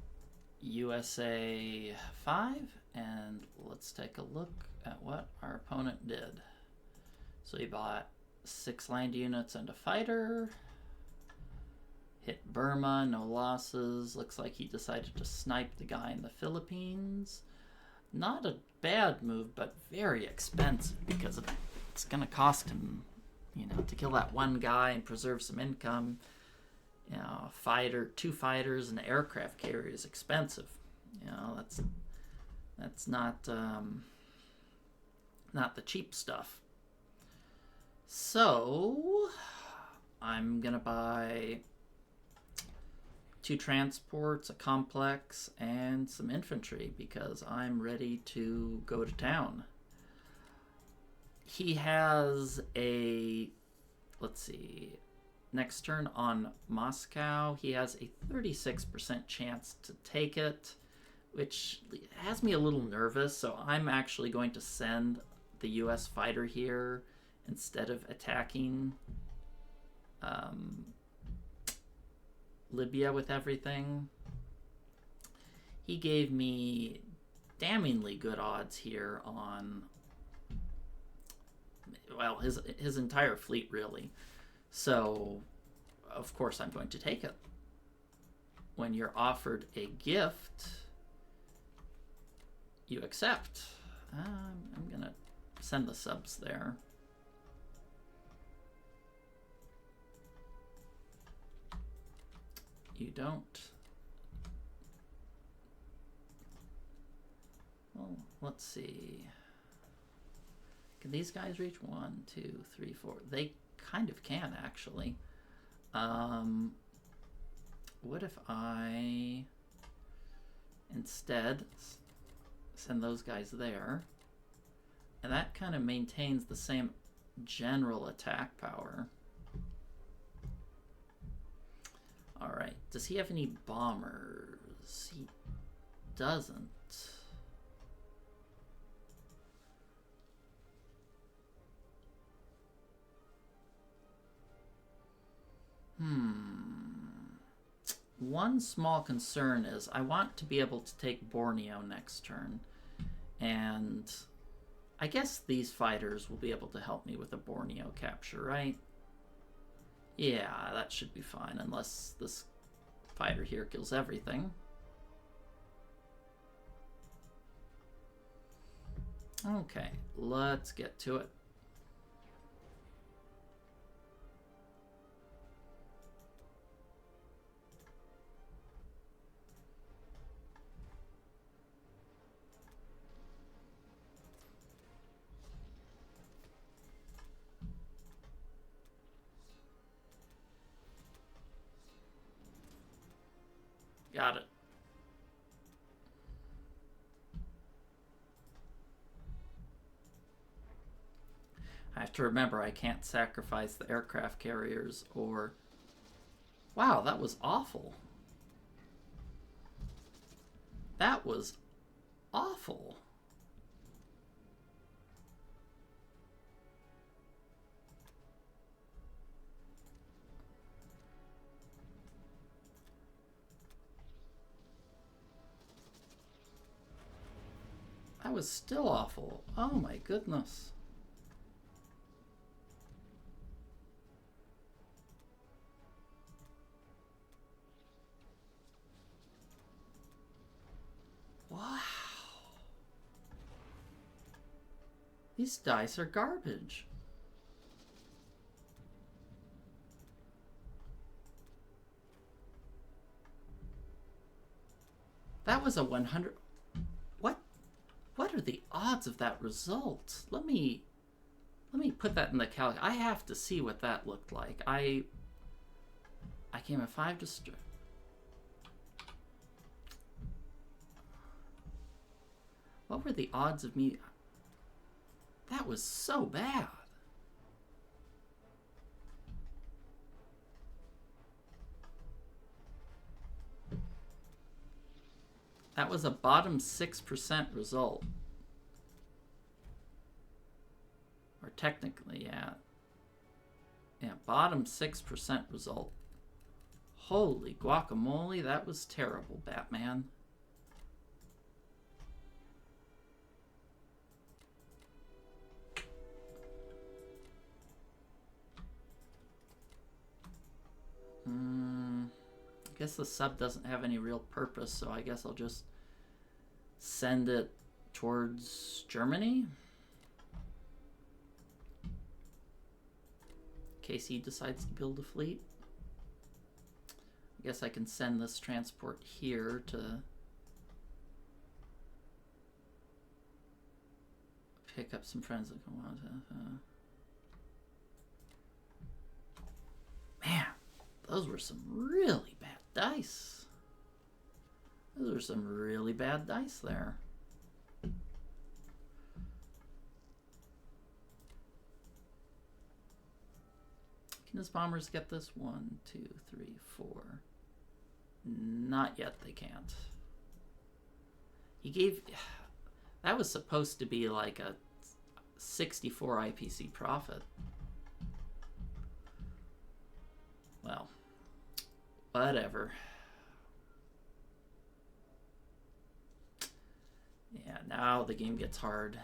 USA 5, and let's take a look at what our opponent did. So he bought 6 land units and a fighter. Hit Burma, no losses. Looks like he decided to snipe the guy in the Philippines. Not a bad move, but very expensive because it's going to cost him, you know, to kill that one guy and preserve some income. You know, a fighter, 2 fighters, and an aircraft carrier is expensive. You know, that's not the cheap stuff. So I'm gonna buy 2 transports, a complex, and some infantry because I'm ready to go to town. He has a, let's see, next turn on Moscow, he has a 36% chance to take it, which has me a little nervous, so I'm actually going to send the US fighter here instead of attacking Libya with everything. He gave me damningly good odds here on, well, his entire fleet, really. So, of course, I'm going to take it. When you're offered a gift, you accept. I'm going to send the subs there. You don't. Well, let's see. Can these guys reach 1, 2, 3, 4? They kind of can, actually. What if I instead send those guys there? And that kind of maintains the same general attack power. All right. Does he have any bombers? He doesn't. One small concern is I want to be able to take Borneo next turn. And I guess these fighters will be able to help me with the Borneo capture, right? Yeah, that should be fine, unless this fighter here kills everything. Okay, let's get to it. Got it. I have to remember I can't sacrifice the aircraft carriers or... Wow, that was awful. That was awful. That was still awful. Oh my goodness. Wow. These dice are garbage. That was a 100... What are the odds of that result? Let me put that in the calc. I have to see what that looked like. I came at 5 to strike. What were the odds of me? That was so bad. That was a bottom 6% result. Or technically, yeah. Yeah, bottom 6% result. Holy guacamole, that was terrible, Batman. I guess the sub doesn't have any real purpose, so I guess I'll just send it towards Germany. In case he decides to build a fleet. I guess I can send this transport here to pick up some friends that come on. Man, those were some really bad dice. Those are some really bad dice there. Can his bombers get this? 1, 2, 3, 4. Not yet, they can't. He gave... That was supposed to be like a 64 IPC profit. Well, whatever. Yeah, now the game gets hard.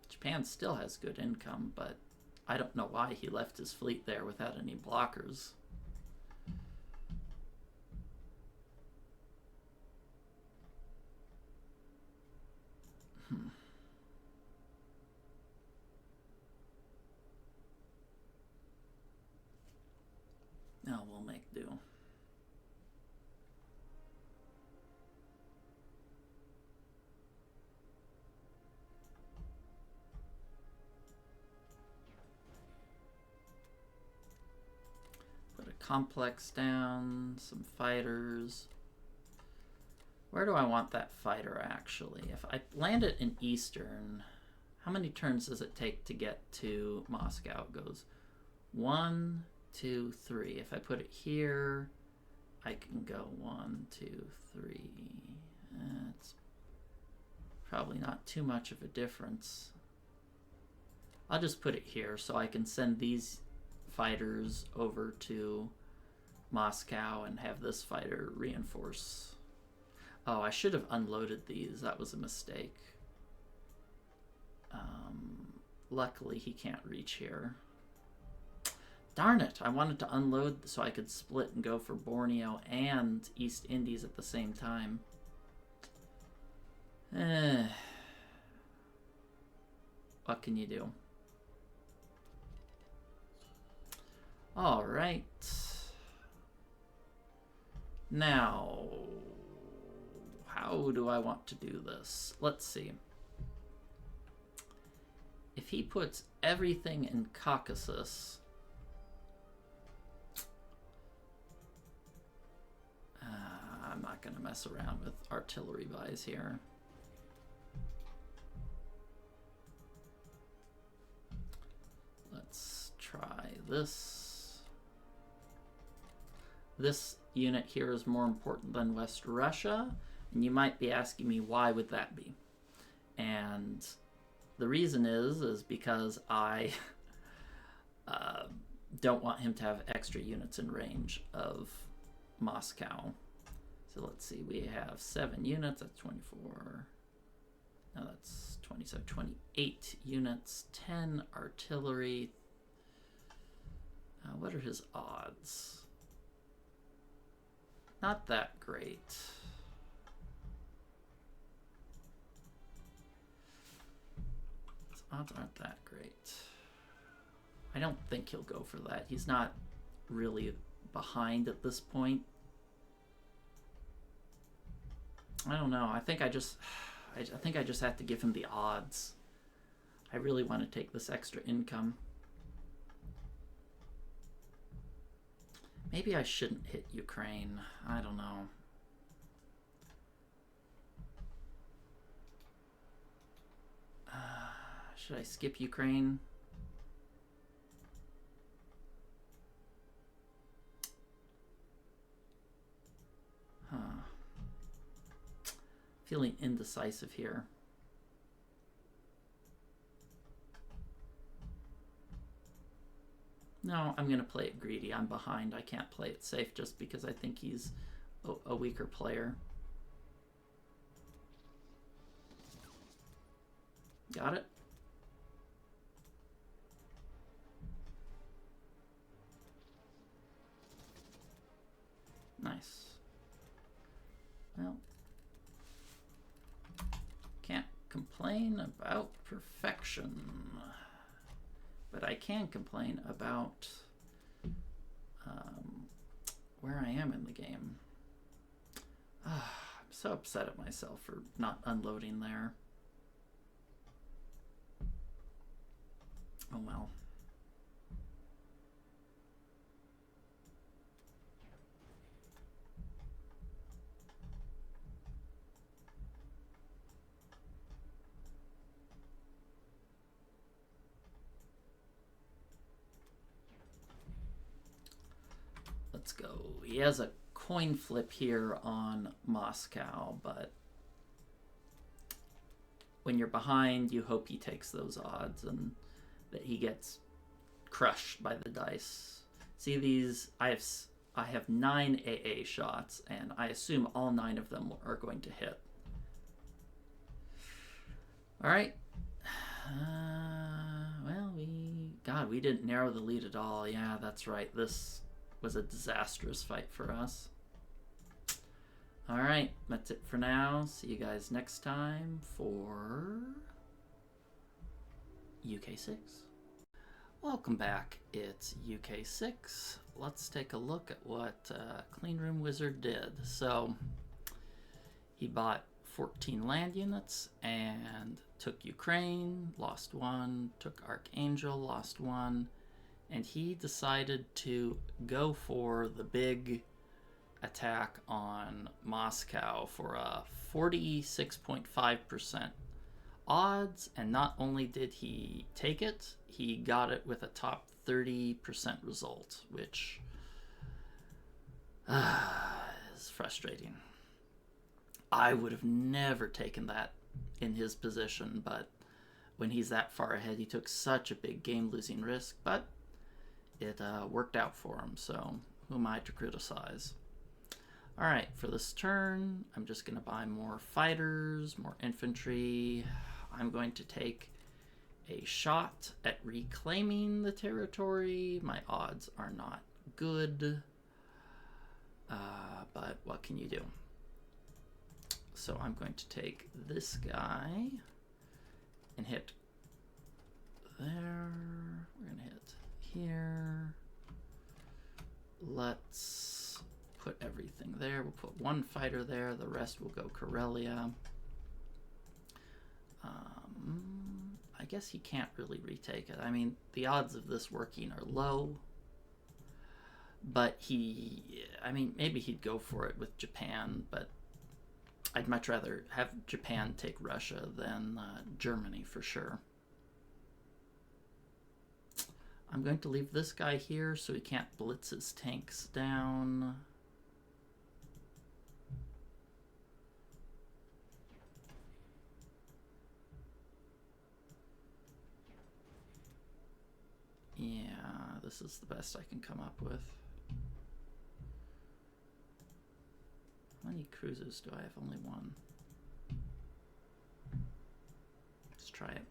Japan still has good income, but I don't know why he left his fleet there without any blockers. No, we'll make do. Put a complex down, some fighters. Where do I want that fighter actually? If I land it in Eastern, how many turns does it take to get to Moscow? It goes 1, 2, 3. If I put it here, I can go 1, 2, 3. It's probably not too much of a difference. I'll just put it here so I can send these fighters over to Moscow and have this fighter reinforce. Oh, I should have unloaded these. That was a mistake. Luckily, he can't reach here. Darn it, I wanted to unload so I could split and go for Borneo and East Indies at the same time. What can you do? All right. Now, how do I want to do this? Let's see. If he puts everything in Caucasus, I'm not going to mess around with artillery buys here. Let's try this. This unit here is more important than West Russia, and you might be asking me why would that be? And the reason is because I don't want him to have extra units in range of Moscow. So let's see, we have 7 units, that's 24. No, that's 27, 28 units, 10 artillery. What are his odds? Not that great. His odds aren't that great. I don't think he'll go for that. He's not really behind at this point. I don't know. I think I just have to give him the odds. I really want to take this extra income. Maybe I shouldn't hit Ukraine. I don't know. Should I skip Ukraine? Huh. Feeling indecisive here. No, I'm going to play it greedy. I'm behind. I can't play it safe just because I think he's a weaker player. Got it? Nice. Well, can't complain about perfection. But I can complain about where I am in the game. I'm so upset at myself for not unloading there. Oh well. Let's go. He has a coin flip here on Moscow, but when you're behind, you hope he takes those odds and that he gets crushed by the dice. See these? I have 9 AA shots, and I assume all 9 of them are going to hit. All right. Well, we didn't narrow the lead at all. Yeah, that's right. This was a disastrous fight for us. All right, that's it for now. See you guys next time for UK6. Welcome back. It's UK6. Let's take a look at what Cleanroom Wizard did. So he bought 14 land units and took Ukraine, lost 1, took Archangel, lost 1, and he decided to go for the big attack on Moscow for a 46.5% odds, and not only did he take it, he got it with a top 30% result, which is frustrating. I would have never taken that in his position, but when he's that far ahead, he took such a big game-losing risk, but it worked out for him, so who am I to criticize? All right, for this turn, I'm just going to buy more fighters, more infantry. I'm going to take a shot at reclaiming the territory. My odds are not good, but what can you do? So I'm going to take this guy and hit there. We're going to hit here. Let's put everything there. We'll put 1 fighter there. The rest will go Karelia. I guess he can't really retake it. I mean, the odds of this working are low. But maybe he'd go for it with Japan, but I'd much rather have Japan take Russia than Germany for sure. I'm going to leave this guy here so he can't blitz his tanks down. Yeah, this is the best I can come up with. How many cruises do I have? Only 1. Let's try it.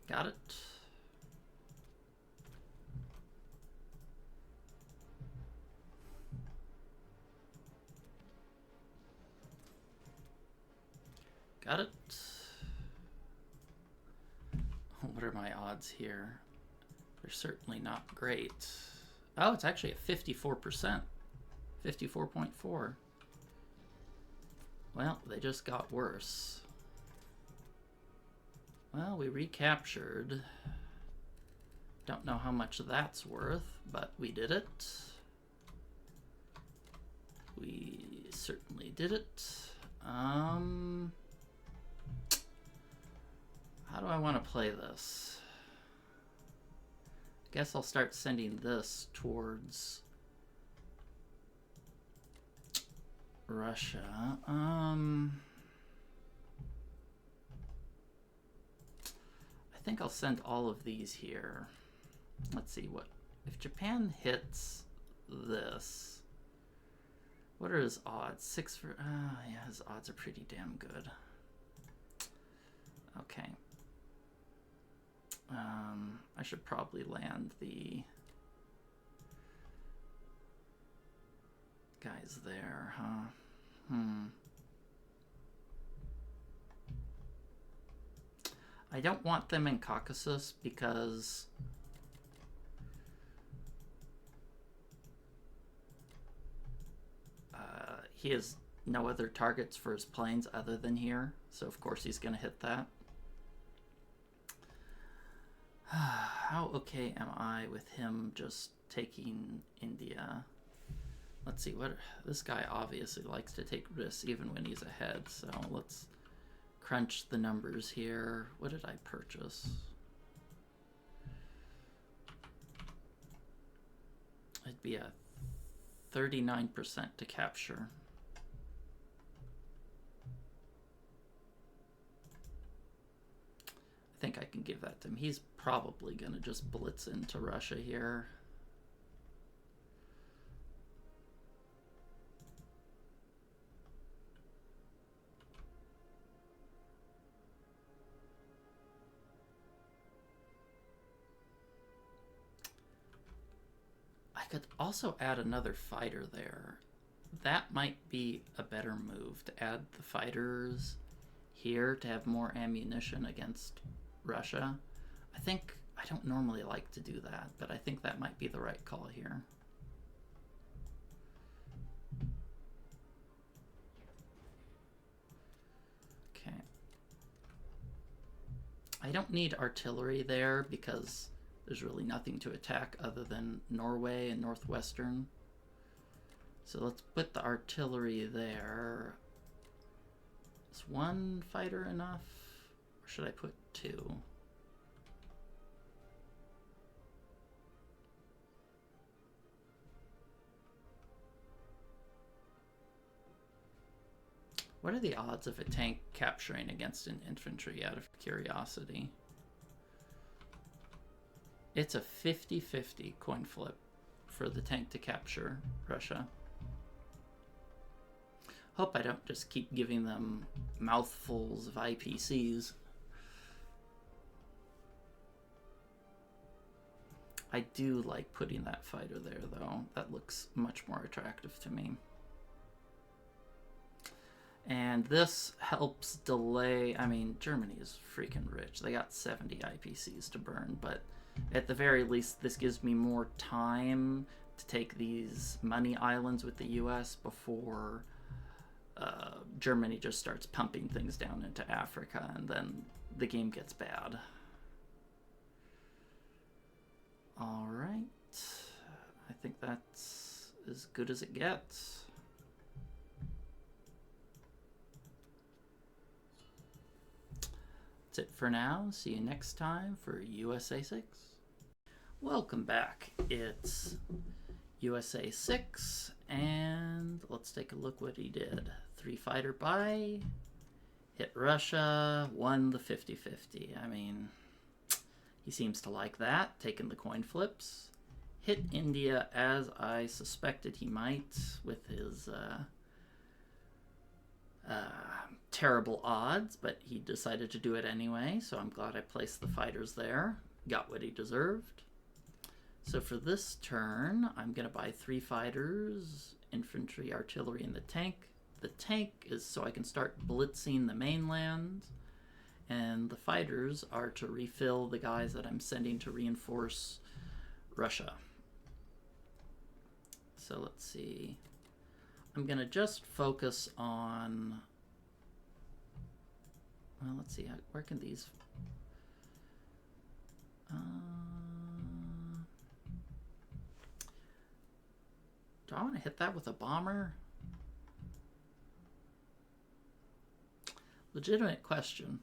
Got it. Got it. What are my odds here? They're certainly not great. Oh, it's actually at 54%. 54.4. Well, they just got worse. Well, we recaptured. Don't know how much that's worth, but we did it. We certainly did it. How do I want to play this? I guess I'll start sending this towards Russia. I think I'll send all of these here. Let's see what if Japan hits this. What are his odds? 6 for yeah, his odds are pretty damn good. Okay. I should probably land the guys there, huh? I don't want them in Caucasus because he has no other targets for his planes other than here, so of course he's going to hit that. How okay am I with him just taking India? Let's see, what this guy obviously likes to take risks even when he's ahead, so let's crunch the numbers here. What did I purchase? It'd be a 39% to capture. I think I can give that to him. He's probably going to just blitz into Russia here. I could also add another fighter there. That might be a better move, to add the fighters here to have more ammunition against Russia. I don't normally like to do that, but I think that might be the right call here. Okay. I don't need artillery there because there's really nothing to attack other than Norway and Northwestern. So let's put the artillery there. Is one fighter enough? Or should I put 2? What are the odds of a tank capturing against an infantry, out of curiosity? It's a 50-50 coin flip for the tank to capture Russia. Hope I don't just keep giving them mouthfuls of IPCs. I do like putting that fighter there, though. That looks much more attractive to me. And this helps delay. I mean, Germany is freaking rich. They got 70 IPCs to burn, but at the very least, this gives me more time to take these money islands with the US before Germany just starts pumping things down into Africa, and then the game gets bad. All right. I think that's as good as it gets. That's it for now. See you next time for USA 6. Welcome back. It's USA 6, and let's take a look what he did. 3 fighter buy, hit Russia, won the 50-50. I mean, he seems to like that, taking the coin flips. Hit India as I suspected he might with his terrible odds, but he decided to do it anyway, so I'm glad I placed the fighters there. Got what he deserved. So for this turn, I'm going to buy 3 fighters, infantry, artillery, and the tank. The tank is so I can start blitzing the mainland, and the fighters are to refill the guys that I'm sending to reinforce Russia. So let's see. I'm going to just focus on... Well, let's see. Where can these... do I want to hit that with a bomber? Legitimate question.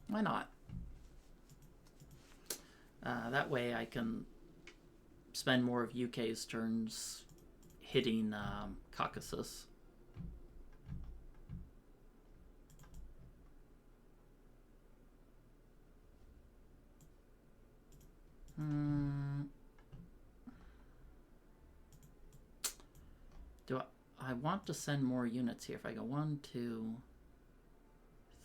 Why not? That way I can spend more of UK's turns hitting Caucasus. Do I want to send more units here? If I go 1, 2,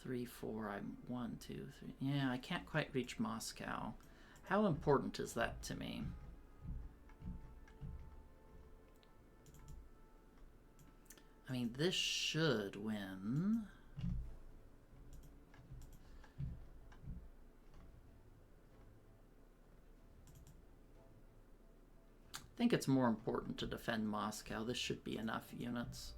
3, 4, I'm 1, 2, 3. Yeah, I can't quite reach Moscow. How important is that to me? I mean, this should win. I think it's more important to defend Moscow. This should be enough units.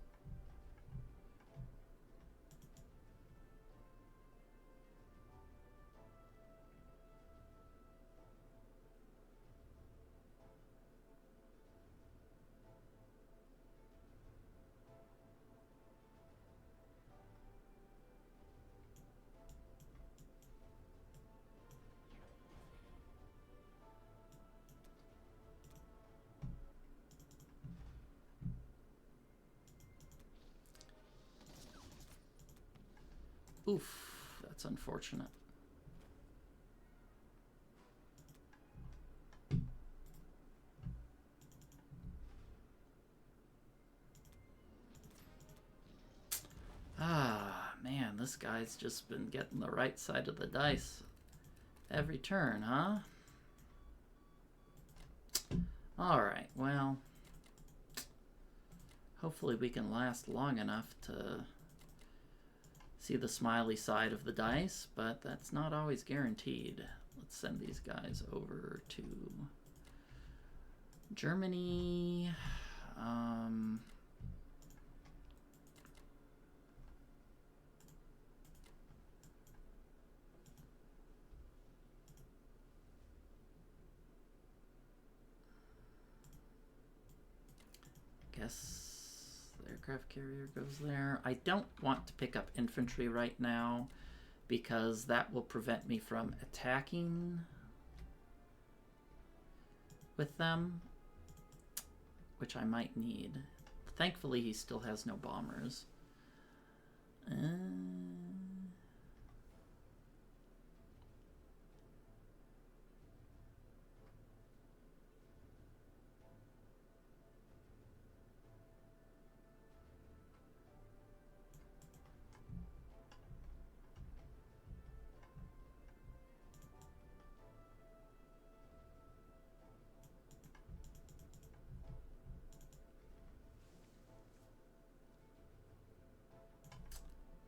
Oof, that's unfortunate. Ah, man, this guy's just been getting the right side of the dice every turn, huh? Alright, well, hopefully we can last long enough to see the smiley side of the dice, but that's not always guaranteed. Let's send these guys over to Germany. Guess the aircraft carrier goes there. I don't want to pick up infantry right now because that will prevent me from attacking with them, which I might need. Thankfully, he still has no bombers.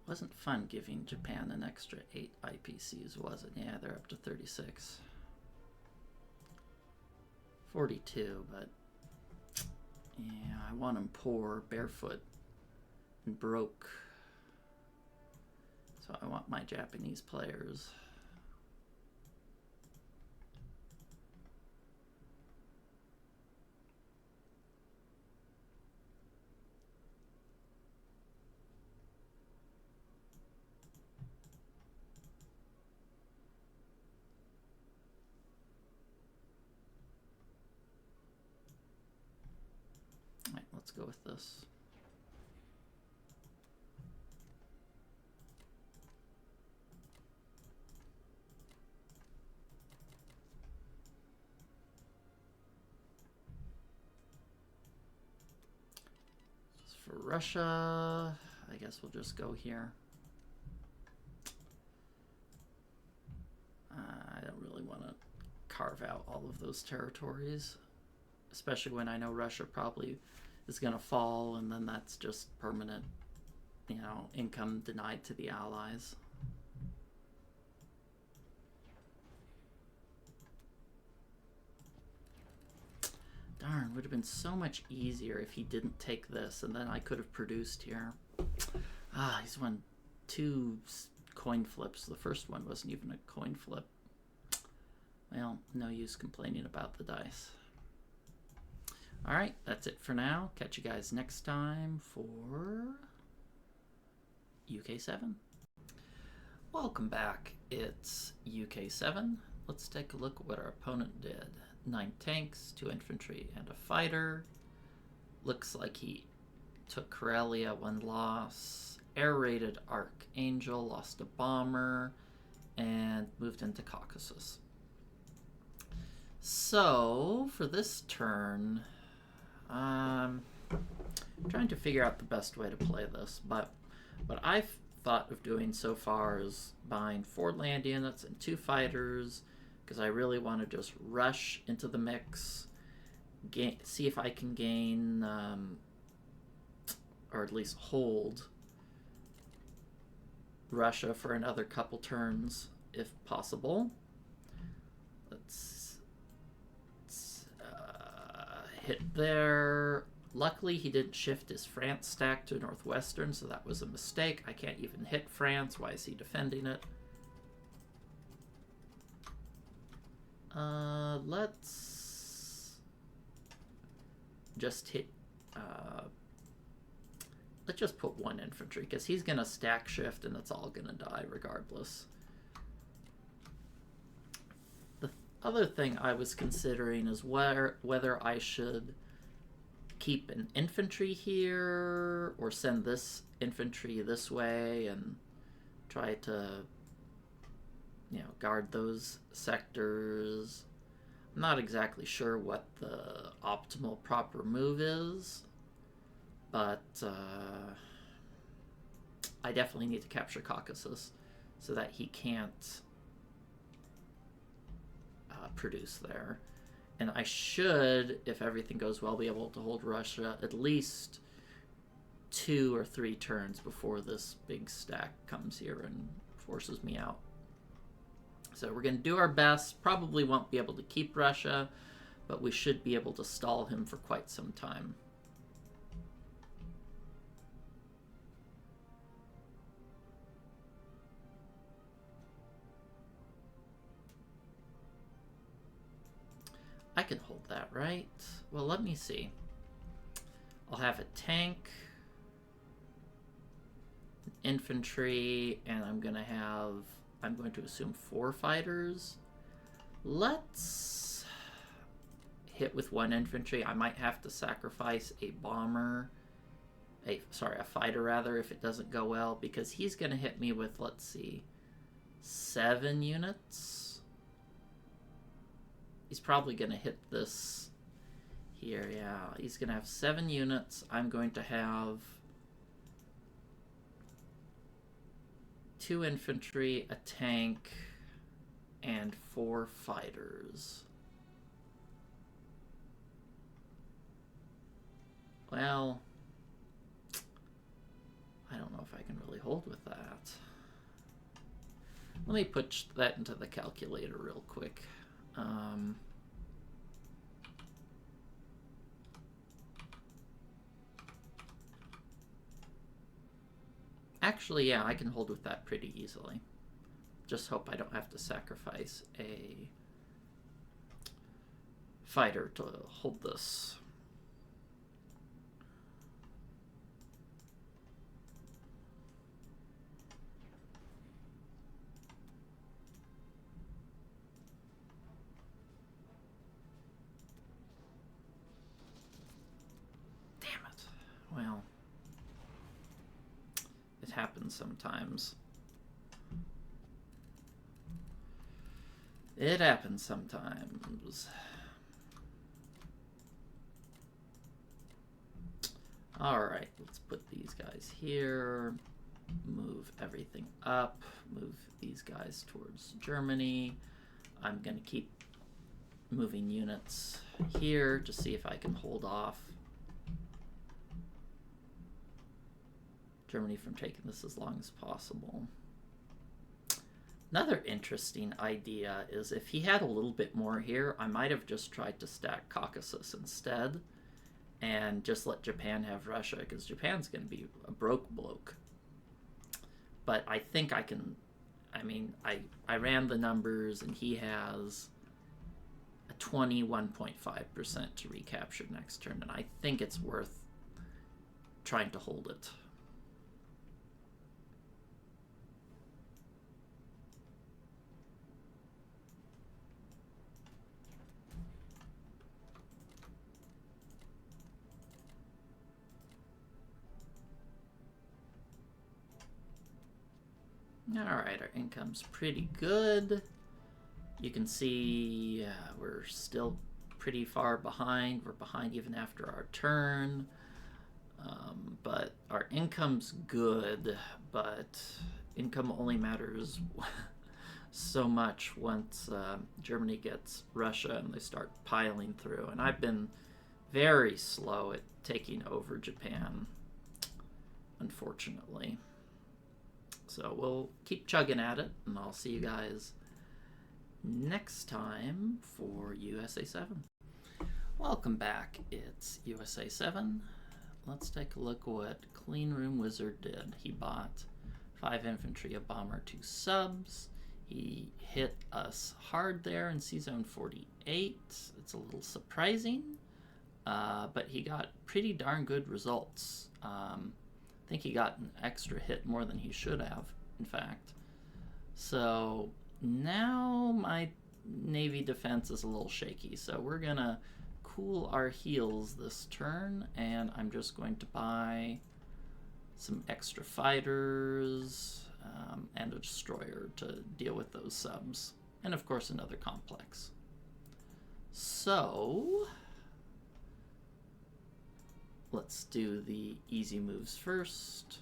Wasn't fun giving Japan an extra 8 IPCs, was it? Yeah, they're up to 36. 42, but yeah, I want them poor, barefoot, and broke. So I want my Japanese players. Alright, let's go with this. For Russia, I guess we'll just go here. I don't really want to carve out all of those territories, especially when I know Russia probably is going to fall, and then that's just permanent, you know, income denied to the Allies. Darn, would have been so much easier if he didn't take this, and then I could have produced here. Ah, he's won 2 coin flips. The first one wasn't even a coin flip. Well, no use complaining about the dice. Alright, that's it for now. Catch you guys next time for UK 7. Welcome back. It's UK7. Let's take a look at what our opponent did. 9 tanks, 2 infantry, and a fighter. Looks like he took Karelia, 1 loss. Air-raided Archangel, lost a bomber, and moved into Caucasus. So, for this turn, I'm trying to figure out the best way to play this, but what I've thought of doing so far is buying 4 land units and 2 fighters, because I really want to just rush into the mix, see if I can gain, or at least hold, Russia for another couple turns, if possible. Let's hit there. Luckily, he didn't shift his France stack to Northwestern, so that was a mistake. I can't even hit France. Why is he defending it? Let's just hit... let's just put 1 infantry, because he's going to stack shift, and it's all going to die regardless. The other thing I was considering is whether I should keep an infantry here or send this infantry this way and try to, you know, guard those sectors. I'm not exactly sure what the optimal proper move is, but I definitely need to capture Caucasus so that he can't produce there. And I should, if everything goes well, be able to hold Russia at least 2 or 3 turns before this big stack comes here and forces me out. So we're going to do our best. Probably won't be able to keep Russia, but we should be able to stall him for quite some time. I can hold that, right? Well, let me see. I'll have a tank, infantry, and I'm going to assume 4 fighters. Let's hit with 1 infantry. I might have to sacrifice a bomber, a fighter rather, if it doesn't go well, because he's going to hit me with, let's see, 7 units. He's probably going to hit this here, yeah. He's going to have 7 units. I'm going to have 2 infantry, a tank, and 4 fighters. Well, I don't know if I can really hold with that. Let me put that into the calculator real quick. Actually, yeah, I can hold with that pretty easily. Just hope I don't have to sacrifice a fighter to hold this. Well, it happens sometimes. It happens sometimes. Alright, let's put these guys here. Move everything up. Move these guys towards Germany. I'm going to keep moving units here to see if I can hold off Germany from taking this as long as possible. Another interesting idea is if he had a little bit more here, I might have just tried to stack Caucasus instead and just let Japan have Russia, because Japan's going to be a broke bloke. But I think I can, I mean, I ran the numbers and he has a 21.5% to recapture next turn, and I think it's worth trying to hold it. Alright, our income's pretty good. You can see we're still pretty far behind. We're behind even after our turn. But our income's good, but income only matters so much once Germany gets Russia and they start piling through. And I've been very slow at taking over Japan, unfortunately. So we'll keep chugging at it, and I'll see you guys next time for USA 7. Welcome back. It's USA 7. Let's take a look what Cleanroom Wizard did. He bought 5 infantry, a bomber, 2 subs. He hit us hard there in C-Zone 48. It's a little surprising, but he got pretty darn good results. I think he got an extra hit more than he should have, in fact. So now my Navy defense is a little shaky, so we're going to cool our heels this turn, and I'm just going to buy some extra fighters and a destroyer to deal with those subs, and of course another complex. So let's do the easy moves first.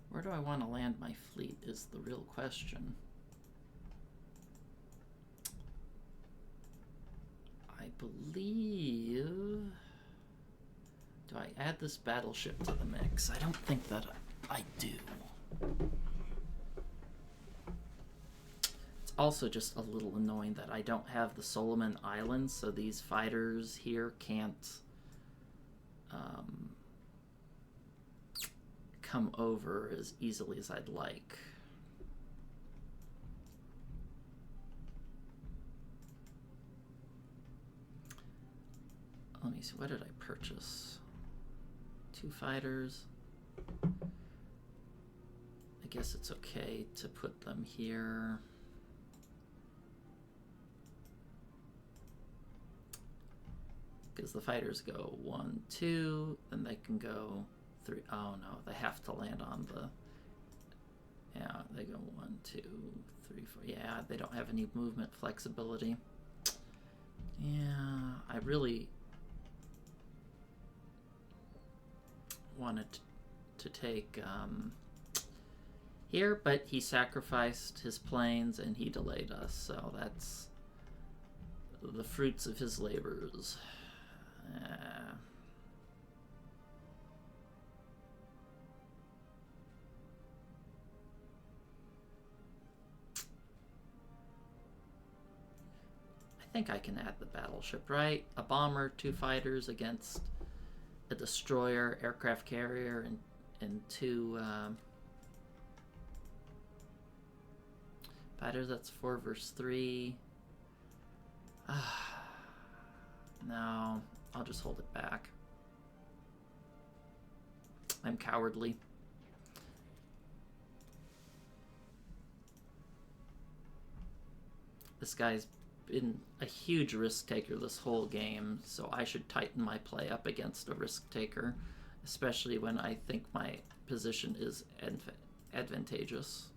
Where do I want to land my fleet is the real question. I believe... Do I add this battleship to the mix? I don't think that I do. It's also just a little annoying that I don't have the Solomon Islands, so these fighters here can't come over as easily as I'd like. Let me see, what did I purchase? 2 fighters. I guess it's okay to put them here. Because the fighters go 1, 2, then they can go 3. Oh no, they have to land on the... Yeah, they go 1, 2, 3, 4. Yeah, they don't have any movement flexibility. Yeah, I really wanted to take here, but he sacrificed his planes and he delayed us, so that's the fruits of his labors. I think I can add the battleship, right? A bomber, 2 fighters against a destroyer, aircraft carrier, and 2 fighters. That's 4 versus 3. No, I'll just hold it back. I'm cowardly. This guy's been a huge risk taker this whole game, so I should tighten my play up against a risk taker, especially when I think my position is advantageous.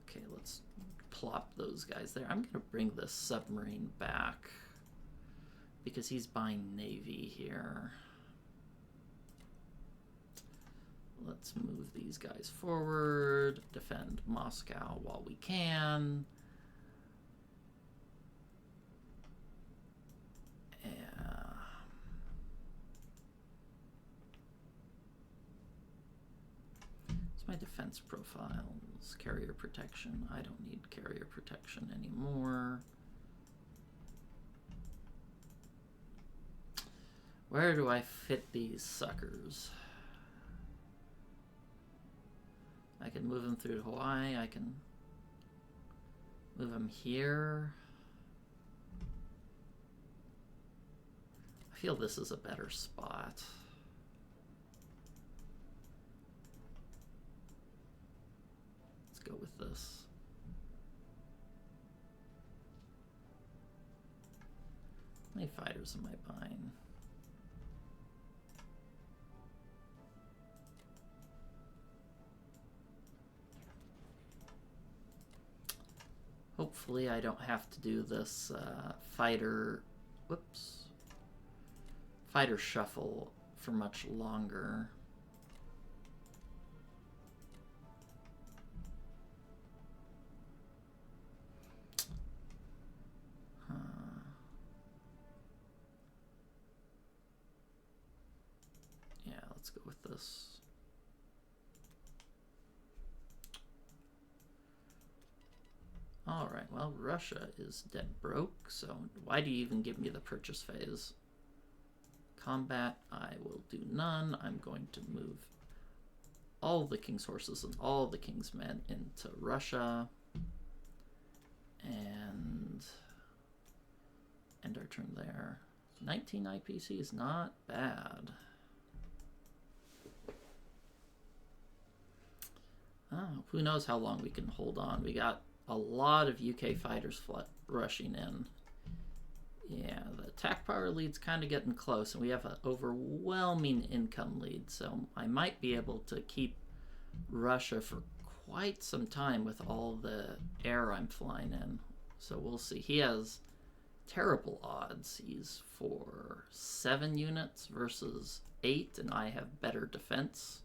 Okay, let's plop those guys there. I'm going to bring this submarine back because he's buying Navy here. Let's move these guys forward, defend Moscow while we can. What's my defense profiles? Carrier protection. I don't need carrier protection anymore. Where do I fit these suckers? I can move them through Hawaii. I can move them here. I feel this is a better spot. Let's go with this. many fighters am I buying? Hopefully I don't have to do this fighter shuffle for much longer. Yeah, let's go with this. All right, well, Russia is dead broke, so why do you even give me the purchase phase? Combat, I will do none. I'm going to move all the king's horses and all the king's men into Russia. And end our turn there. 19 IPC is not bad. Oh, who knows how long we can hold on. We got a lot of UK fighters rushing in. Yeah, the attack power lead's kind of getting close, and we have an overwhelming income lead, so I might be able to keep Russia for quite some time with all the air I'm flying in. So we'll see. He has terrible odds. He's for 7 units versus 8, and I have better defense.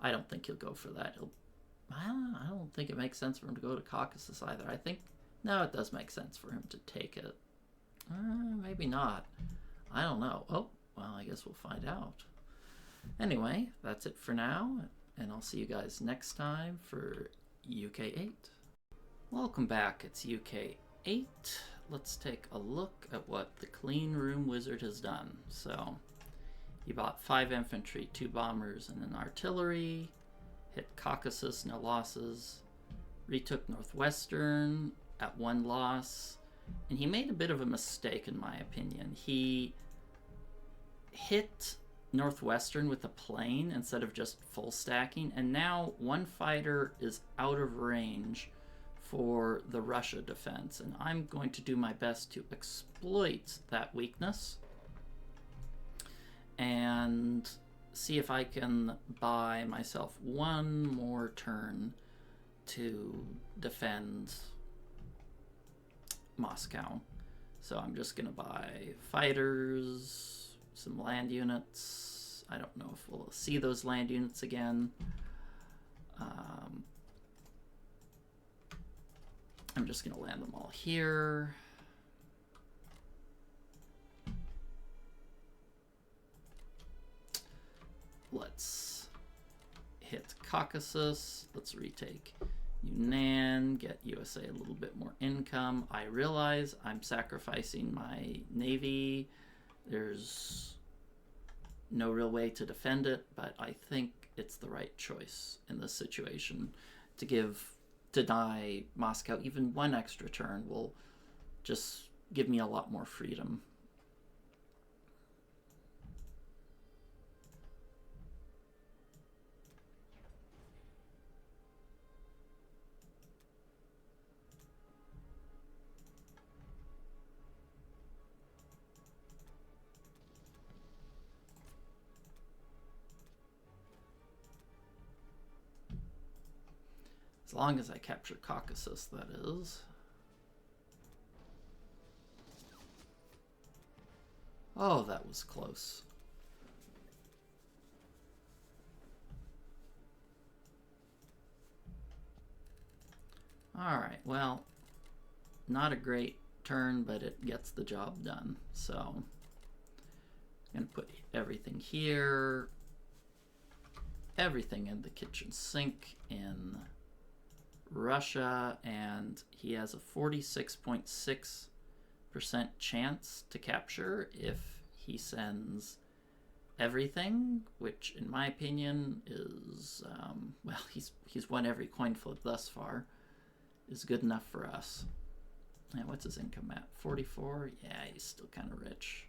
I don't think he'll go for that. I don't think it makes sense for him to go to Caucasus either. I think, no, it does make sense for him to take it. Maybe not. I don't know. Oh, well, I guess we'll find out. Anyway, that's it for now, and I'll see you guys next time for UK 8. Welcome back. It's UK 8. Let's take a look at what the Cleanroom wizard has done. So, he bought 5 infantry, 2 bombers, and an artillery. Hit Caucasus, no losses. Retook Northwestern at 1 loss. And he made a bit of a mistake, in my opinion. He hit Northwestern with a plane instead of just full stacking, and now 1 fighter is out of range for the Russia defense, and I'm going to do my best to exploit that weakness and see if I can buy myself 1 more turn to defend Moscow. So I'm just gonna buy fighters, some land units. I don't know if we'll see those land units again. I'm just gonna land them all here. Let's hit Caucasus. Let's retake Yunnan, get USA a little bit more income. I realize I'm sacrificing my navy. There's no real way to defend it, but I think it's the right choice in this situation to deny Moscow even 1 extra turn will just give me a lot more freedom. As long as I capture Caucasus, that is. Oh, that was close. Alright, well, not a great turn, but it gets the job done. So, I'm going to put everything here, everything in the kitchen sink in Russia, and he has a 46.6% chance to capture if he sends everything, which in my opinion is, well, he's won every coin flip thus far, is good enough for us. And what's his income at? 44? Yeah, he's still kind of rich.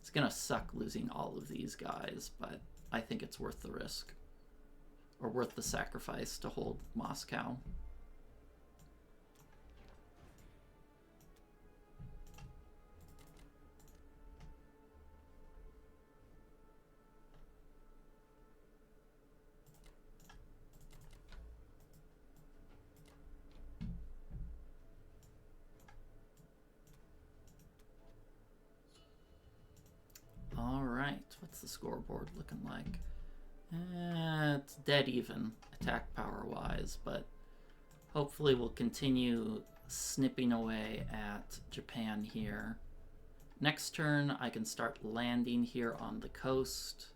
It's gonna suck losing all of these guys, but I think it's worth the risk, or worth the sacrifice to hold Moscow. What's the scoreboard looking like? It's dead even, attack power-wise, but hopefully we'll continue snipping away at Japan here. Next turn, I can start landing here on the coast,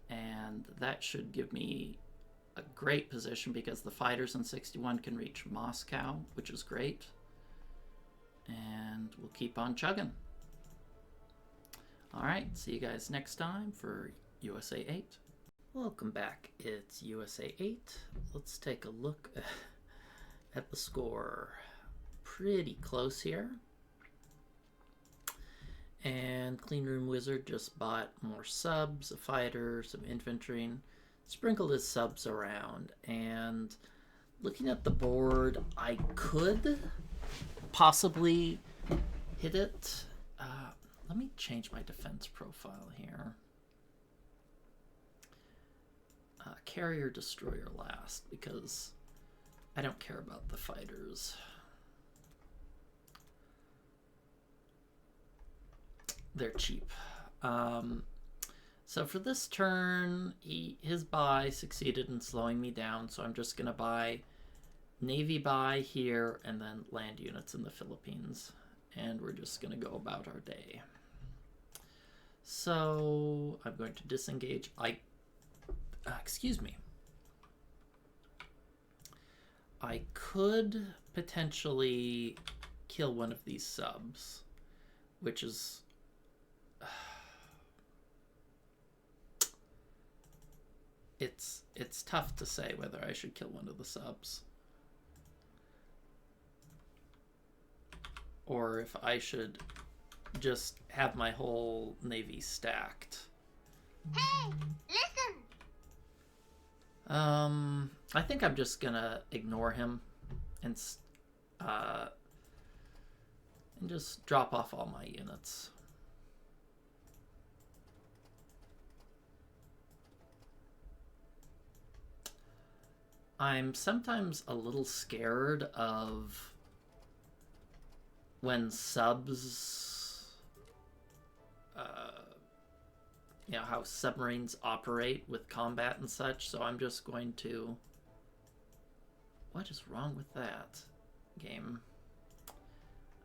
and that should give me a great position because the fighters in 61 can reach Moscow, which is great. And we'll keep on chugging. All right, see you guys next time for USA 8. Welcome back. It's USA 8. Let's take a look at the score. Pretty close here. And Cleanroom Wizard just bought more subs, a fighter, some infantry, and sprinkled his subs around. And looking at the board, I could possibly hit it. Let me change my defense profile here. Carrier destroyer last because I don't care about the fighters. They're cheap. So for this turn, his buy succeeded in slowing me down, so I'm just going to buy Navy buy here and then land units in the Philippines. And we're just going to go about our day. So I'm going to disengage. Excuse me. I could potentially kill one of these subs, which is it's tough to say whether I should kill one of the subs or if I should just have my whole navy stacked. Hey, listen! I think I'm just gonna ignore him and just drop off all my units. I'm sometimes a little scared of when subs, you know, how submarines operate with combat and such, so I'm just going to... What is wrong with that game?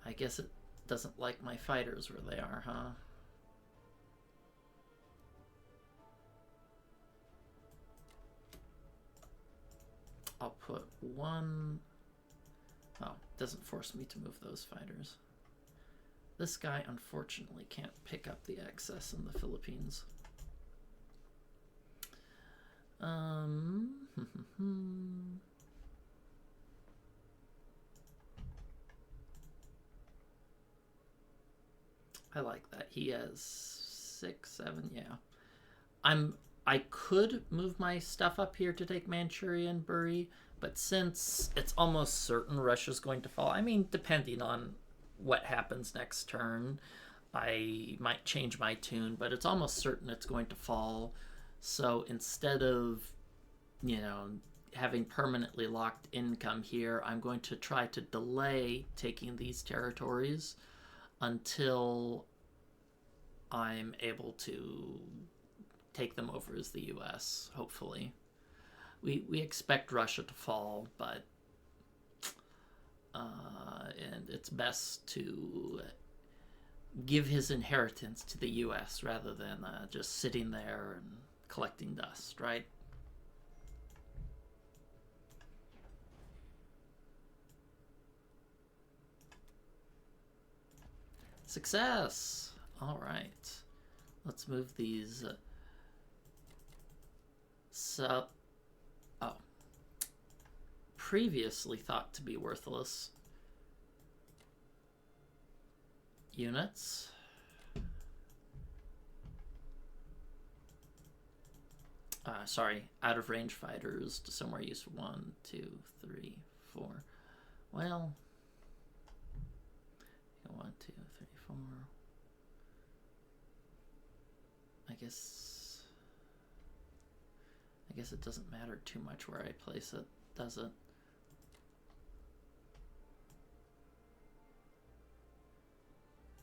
I guess it doesn't like my fighters where they are, huh? I'll put one... Oh, it doesn't force me to move those fighters. This guy, unfortunately, can't pick up the excess in the Philippines. I like that. He has 6, 7, yeah. I could move my stuff up here to take Manchuria and Buri, but since it's almost certain Russia's going to fall, I mean, depending on what happens next turn, I might change my tune, but it's almost certain it's going to fall. So instead of, you know, having permanently locked income here, I'm going to try to delay taking these territories until I'm able to take them over as the US, hopefully. We expect Russia to fall, but and it's best to give his inheritance to the US rather than just sitting there and collecting dust, right? Success! All right. Let's move these previously thought to be worthless units. Sorry, out of range fighters to somewhere useful. 1, 2, 3, 4. Well, 1, 2, 3, 4. I guess it doesn't matter too much where I place it, does it?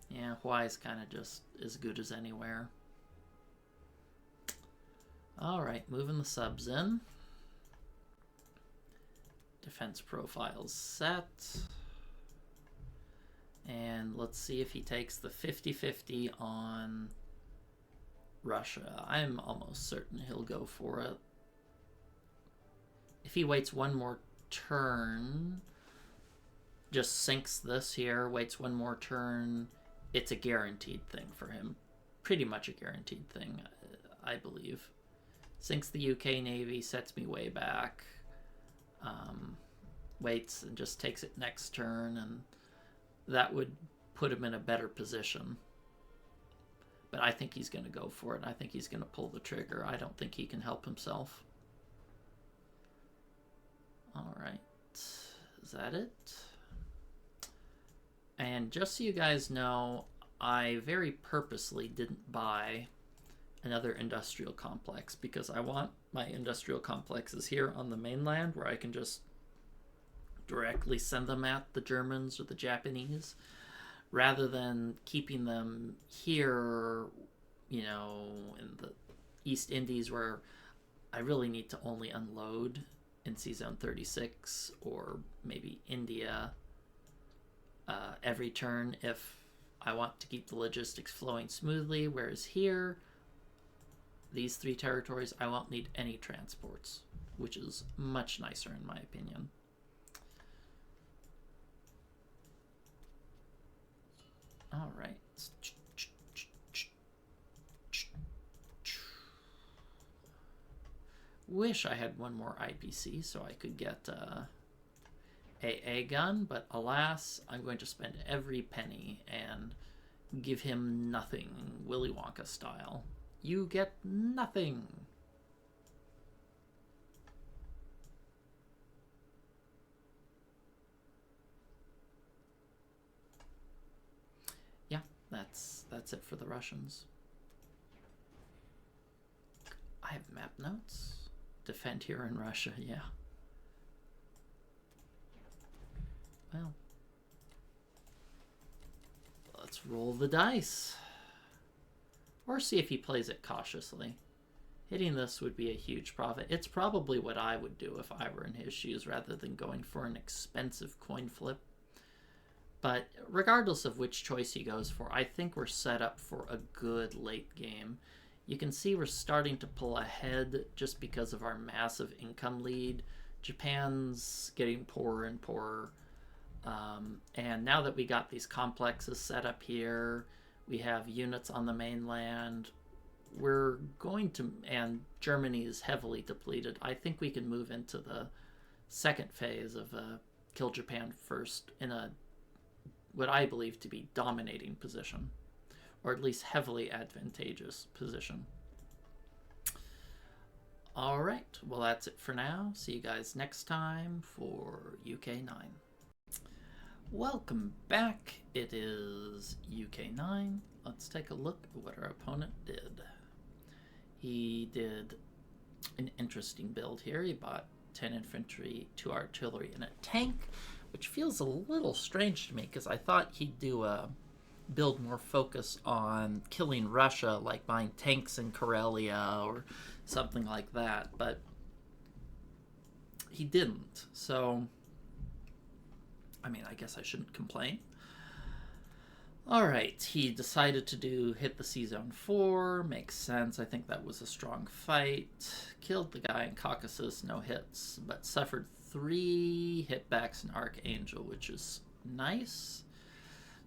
Yeah, Hawaii's kind of just as good as anywhere. Alright, moving the subs in. Defense profiles set. And let's see if he takes the 50-50 on Russia. I'm almost certain he'll go for it. If he waits one more turn, just sinks this here, waits one more turn, it's a guaranteed thing for him. Pretty much a guaranteed thing, I believe. Sinks the UK Navy, sets me way back. Waits and just takes it next turn, and that would put him in a better position. But I think he's going to go for it. I think he's going to pull the trigger. I don't think he can help himself. Alright. Is that it? And just so you guys know, I very purposely didn't buy another industrial complex because I want my industrial complexes here on the mainland where I can just directly send them at the Germans or the Japanese rather than keeping them here, you know, in the East Indies where I really need to only unload in Sea Zone 36 or maybe India every turn if I want to keep the logistics flowing smoothly, whereas here, these three territories, I won't need any transports, which is much nicer in my opinion. All right. Wish I had one more IPC so I could get AA gun, but alas, I'm going to spend every penny and give him nothing, Willy Wonka style. You get nothing. Yeah, that's it for the Russians. I have map notes. Defend here in Russia, yeah. Well, let's roll the dice. Or see if he plays it cautiously. Hitting this would be a huge profit. It's probably what I would do if I were in his shoes rather than going for an expensive coin flip. But regardless of which choice he goes for, I think we're set up for a good late game. You can see we're starting to pull ahead just because of our massive income lead. Japan's getting poorer and poorer. And now that we got these complexes set up here, we have units on the mainland, we're going to, and Germany is heavily depleted. I think we can move into the second phase of kill Japan first in a what I believe to be dominating position, or at least heavily advantageous position. All right, well, that's it for now. See you guys next time for UK 9. Welcome back. It is UK 9. Let's take a look at what our opponent did. He did an interesting build here. He bought 10 infantry, 2 artillery, and a tank, which feels a little strange to me because I thought he'd do a build more focus on killing Russia, like buying tanks in Karelia or something like that, but he didn't. So, I mean, I guess I shouldn't complain. Alright, he decided to hit the Sea Zone 4, makes sense. I think that was a strong fight. Killed the guy in Caucasus, no hits, but suffered 3 hitbacks in Archangel, which is nice.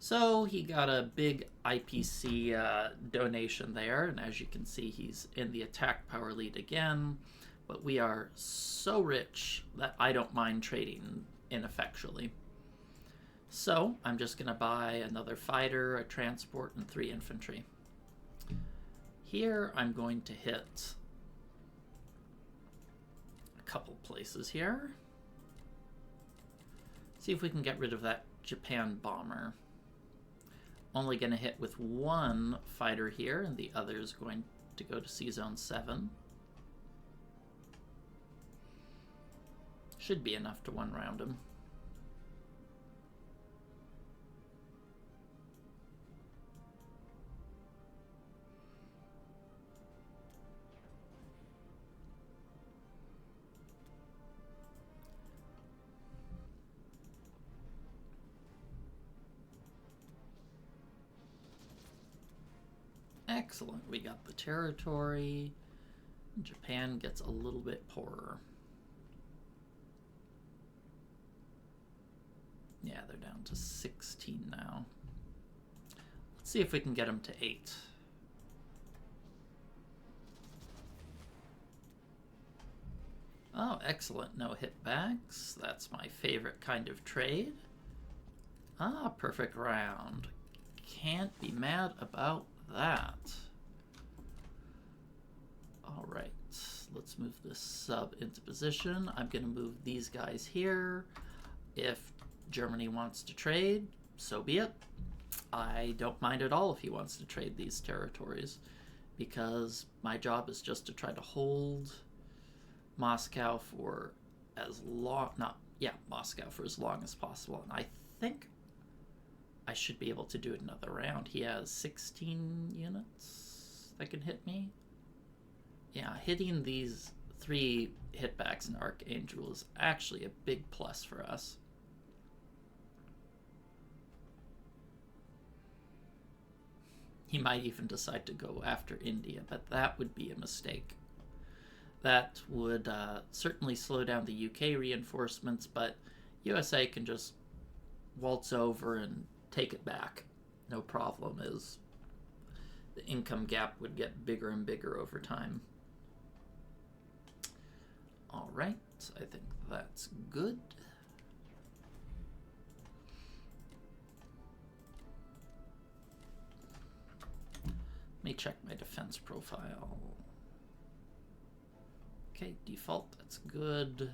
So he got a big IPC donation there, and as you can see, he's in the attack power lead again, but we are so rich that I don't mind trading ineffectually. So I'm just going to buy another fighter, a transport, and 3 infantry. Here I'm going to hit a couple places here. See if we can get rid of that Japan bomber. Only going to hit with 1 fighter here, and the other is going to go to Sea Zone 7. Should be enough to 1-round him. Excellent. We got the territory. Japan gets a little bit poorer. Yeah, they're down to 16 now. Let's see if we can get them to 8. Oh, excellent. No hit backs. That's my favorite kind of trade. Ah, perfect round. Can't be mad about that. Alright, let's move this sub into position. I'm going to move these guys here. If Germany wants to trade, so be it. I don't mind at all if he wants to trade these territories, because my job is just to try to hold Moscow for as long, Moscow for as long as possible. And I think I should be able to do another round. He has 16 units that can hit me. Yeah, hitting these 3 hitbacks in Archangel is actually a big plus for us. He might even decide to go after India, but that would be a mistake. That would certainly slow down the UK reinforcements, but USA can just waltz over and take it back. No problem, as the income gap would get bigger and bigger over time. All right, I think that's good. Let me check my defense profile. Okay, default, that's good.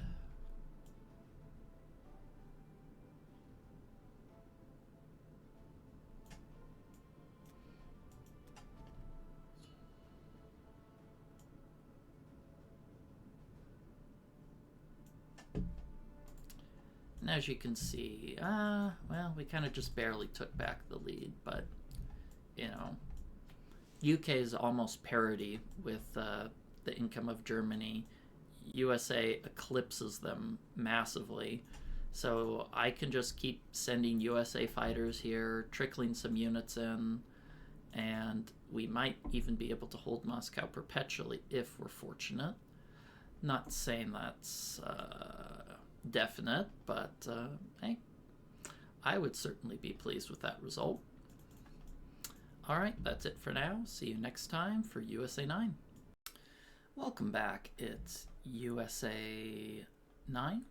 And as you can see, well, we kind of just barely took back the lead, but, you know, UK is almost parity with the income of Germany. USA eclipses them massively. So I can just keep sending USA fighters here, trickling some units in, and we might even be able to hold Moscow perpetually if we're fortunate. Not saying that's definite, but hey, I would certainly be pleased with that result. Alright, that's it for now. See you next time for USA 9. Welcome back. It's USA 9.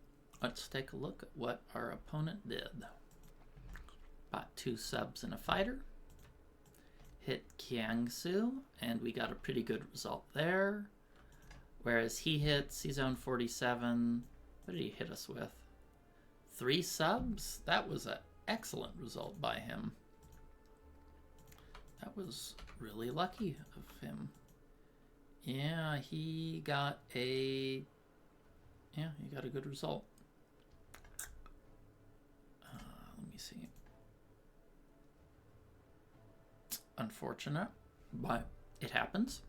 Let's take a look at what our opponent did. Bought 2 subs and a fighter. Hit Kiangsu, and we got a pretty good result there. Whereas he hit C-Zone 47. What did he hit us with? 3 subs? That was an excellent result by him. That was really lucky of him. Yeah, he got a good result. Let me see. Unfortunate, but it happens.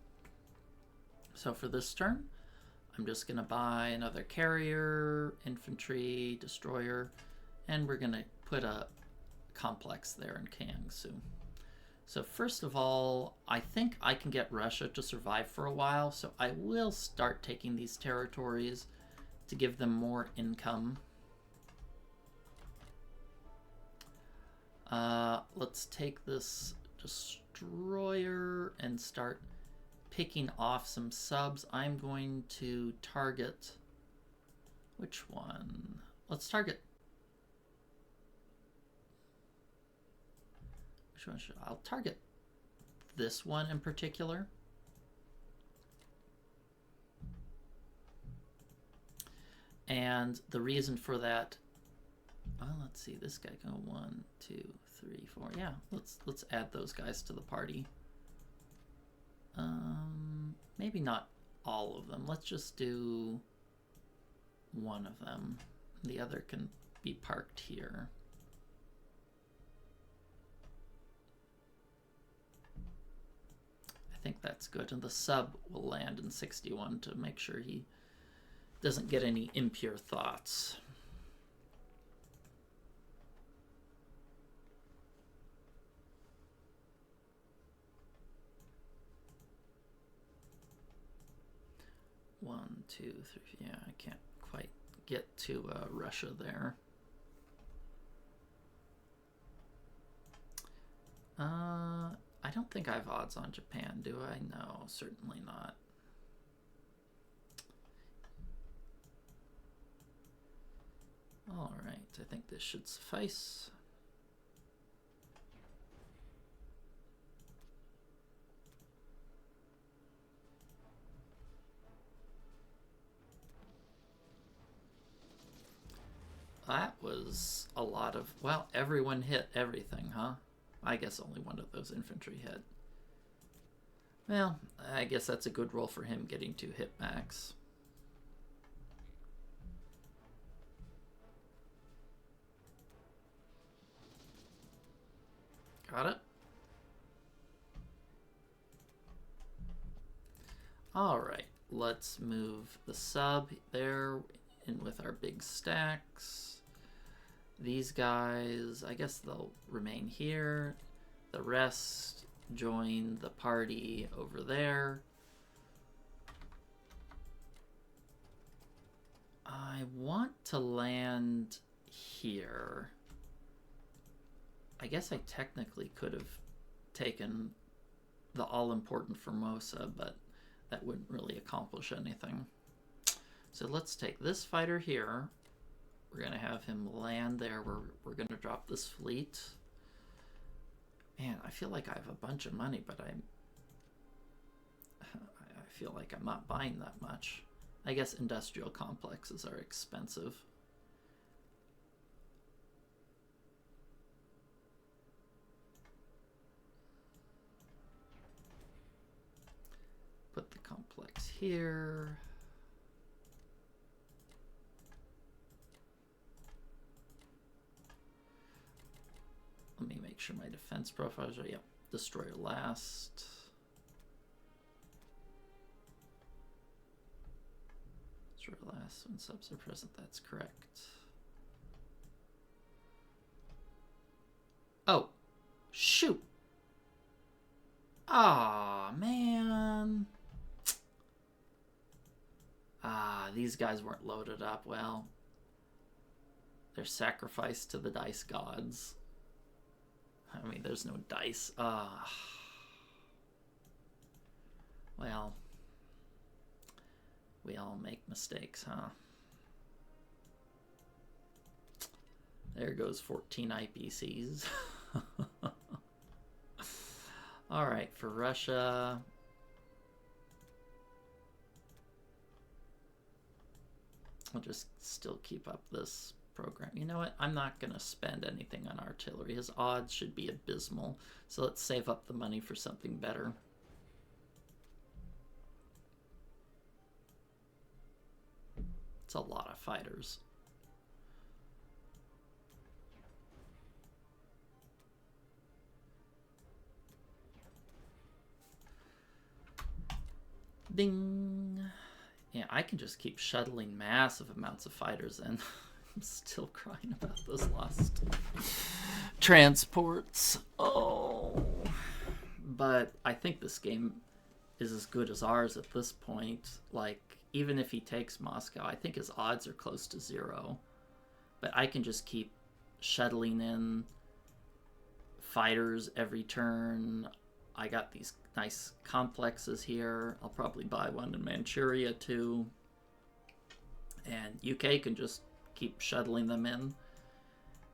So for this turn, I'm just going to buy another carrier, infantry, destroyer, and we're going to put a complex there in Kiangsu. So first of all, I think I can get Russia to survive for a while, so I will start taking these territories to give them more income. Let's take this destroyer and start picking off some subs. I'm going to target, which one? Let's target, which one should I'll target this one in particular. And the reason for that, well, let's see, this guy go 1, 2, 3, 4. Yeah, let's add those guys to the party. Maybe not all of them. Let's just do one of them. The other can be parked here. I think that's good. And the sub will land in 61 to make sure he doesn't get any impure thoughts. 1, 2, 3. Yeah, I can't quite get to Russia there. I don't think I have odds on Japan, do I? No, certainly not. All right, I think this should suffice. That was a lot of, well, everyone hit everything, huh? I guess only one of those infantry hit. Well, I guess that's a good roll for him, getting 2 hit max. Got it? Alright, let's move the sub there in with our big stacks. These guys, I guess they'll remain here. The rest join the party over there. I want to land here. I guess I technically could have taken the all-important Formosa, but that wouldn't really accomplish anything. So let's take this fighter here. We're going to have him land there where we're going to drop this fleet. Man, I feel like I have a bunch of money, but I feel like I'm not buying that much. I guess industrial complexes are expensive. Put the complex here. Let me make sure my defense profiles are, yep, destroyer last. Destroyer last when subs are present, that's correct. Oh, shoot. Aw, man. These guys weren't loaded up well. They're sacrificed to the dice gods. I mean, there's no dice. Well, we all make mistakes, huh? There goes 14 IPCs. All right, for Russia. I'll just still keep up this program. You know what? I'm not going to spend anything on artillery. His odds should be abysmal. So let's save up the money for something better. It's a lot of fighters. Ding. Yeah, I can just keep shuttling massive amounts of fighters in. I'm still crying about those lost transports. Oh. But I think this game is as good as ours at this point. Like, even if he takes Moscow, I think his odds are close to 0. But I can just keep shuttling in fighters every turn. I got these nice complexes here. I'll probably buy one in Manchuria too. And UK can just keep shuttling them in.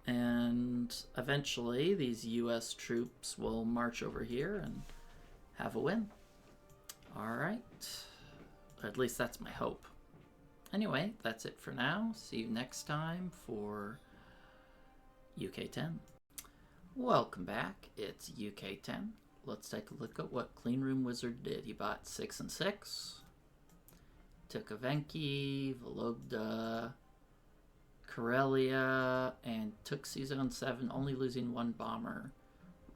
And eventually these US troops will march over here and have a win. All right. At least that's my hope. Anyway, that's it for now. See you next time for UK 10. Welcome back. It's UK 10. Let's take a look at what Cleanroom Wizard did. He bought 6 and 6. Took Evenki, Vologda, Karelia, and took C-Zone 7, only losing 1 bomber.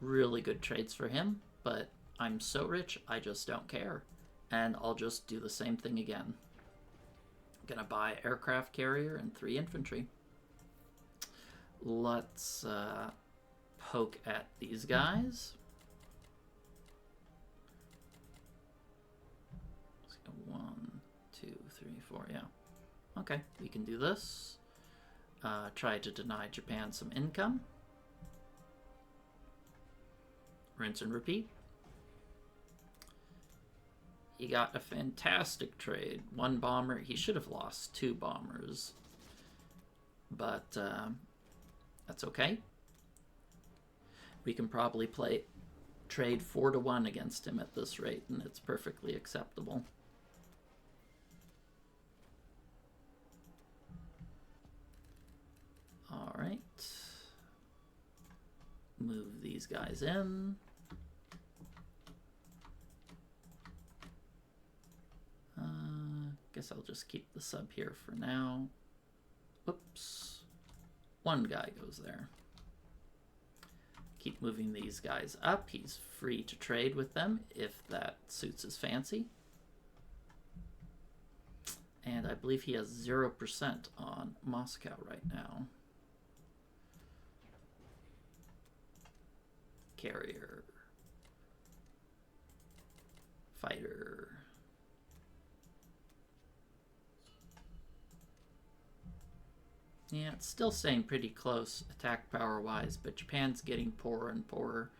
Really good trades for him, but I'm so rich, I just don't care. And I'll just do the same thing again. I'm gonna buy aircraft carrier and 3 infantry. Let's poke at these guys. 1, 2, 24, yeah. Okay, we can do this. Try to deny Japan some income. Rinse and repeat. He got a fantastic trade. 1 bomber. He should have lost 2 bombers. But that's okay. We can probably trade 4-1 against him at this rate, and it's perfectly acceptable. All right. Move these guys in. Guess I'll just keep the sub here for now. Oops. 1 guy goes there. Keep moving these guys up. He's free to trade with them if that suits his fancy. And I believe he has 0% on Moscow right now. Carrier. Fighter. Yeah, it's still staying pretty close attack power-wise, but Japan's getting poorer and poorer,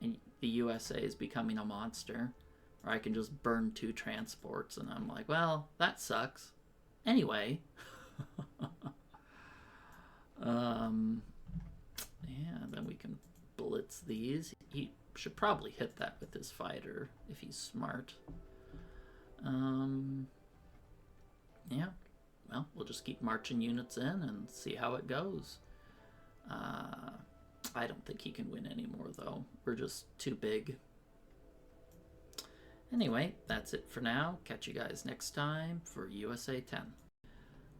and the USA is becoming a monster. Or I can just burn 2 transports, and I'm like, well, that sucks. Anyway. Yeah, then we can blitz these. He should probably hit that with his fighter, if he's smart. Yeah. Well, we'll just keep marching units in and see how it goes. I don't think he can win anymore, though. We're just too big. Anyway, that's it for now. Catch you guys next time for USA 10.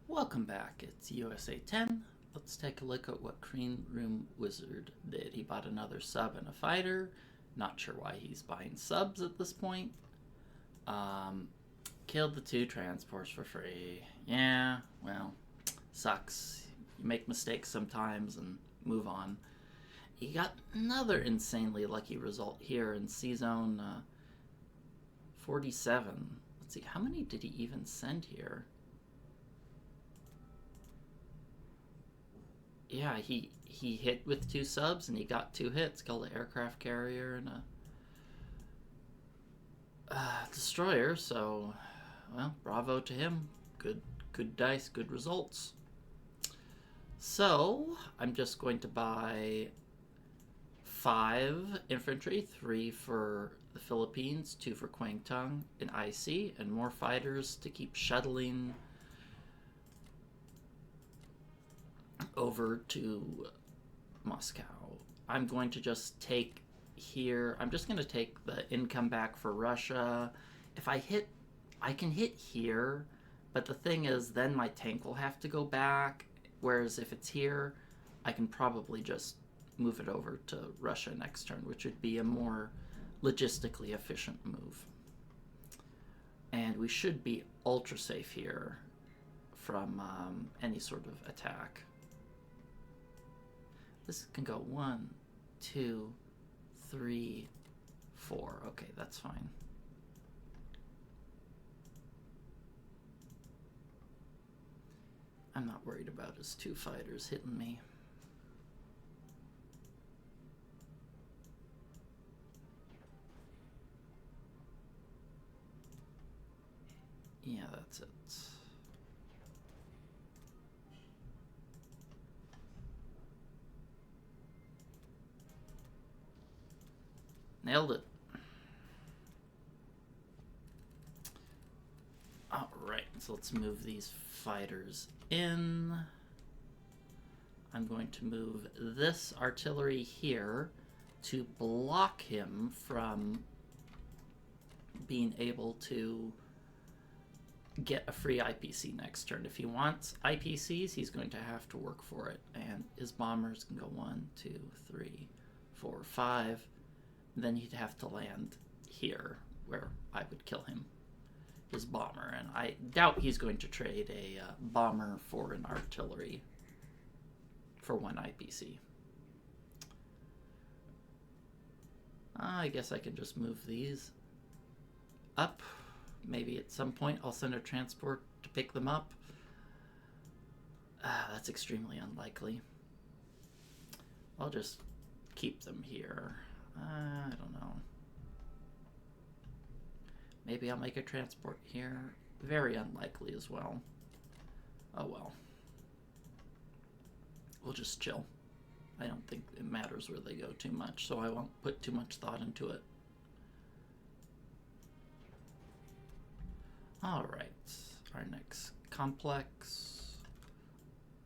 Welcome back. It's USA 10. Let's take a look at what Cleanroom Wizard did. He bought another sub and a fighter. Not sure why he's buying subs at this point. Killed the 2 transports for free. Yeah, well, sucks. You make mistakes sometimes and move on. He got another insanely lucky result here in C-Zone 47. Let's see, how many did he even send here? Yeah, he hit with 2 subs and he got 2 hits. Killed an aircraft carrier and a destroyer, so, well, bravo to him. Good dice, good results. So, I'm just going to buy 5 infantry, 3 for the Philippines, 2 for Kwangtung and IC, and more fighters to keep shuttling over to Moscow. I'm going to just take here, I'm just going to take the income back for Russia. If I hit, I can hit here, but the thing is then my tank will have to go back, whereas if it's here, I can probably just move it over to Russia next turn, which would be a more logistically efficient move. And we should be ultra safe here from any sort of attack. This can go 1, 2, 3, 4. Okay, that's fine. I'm not worried about his 2 fighters hitting me. Yeah, that's it. Nailed it. Alright, so let's move these fighters in. I'm going to move this artillery here to block him from being able to get a free IPC next turn. If he wants IPCs, he's going to have to work for it. And his bombers can go 1, 2, 3, 4, 5. Then he'd have to land here where I would kill him, his bomber. And I doubt he's going to trade a bomber for an artillery for 1 IPC. I guess I can just move these up. Maybe at some point I'll send a transport to pick them up. That's extremely unlikely. I'll just keep them here. I don't know. Maybe I'll make a transport here. Very unlikely as well. Oh well. We'll just chill. I don't think it matters where they go too much, so I won't put too much thought into it. Alright, our next complex.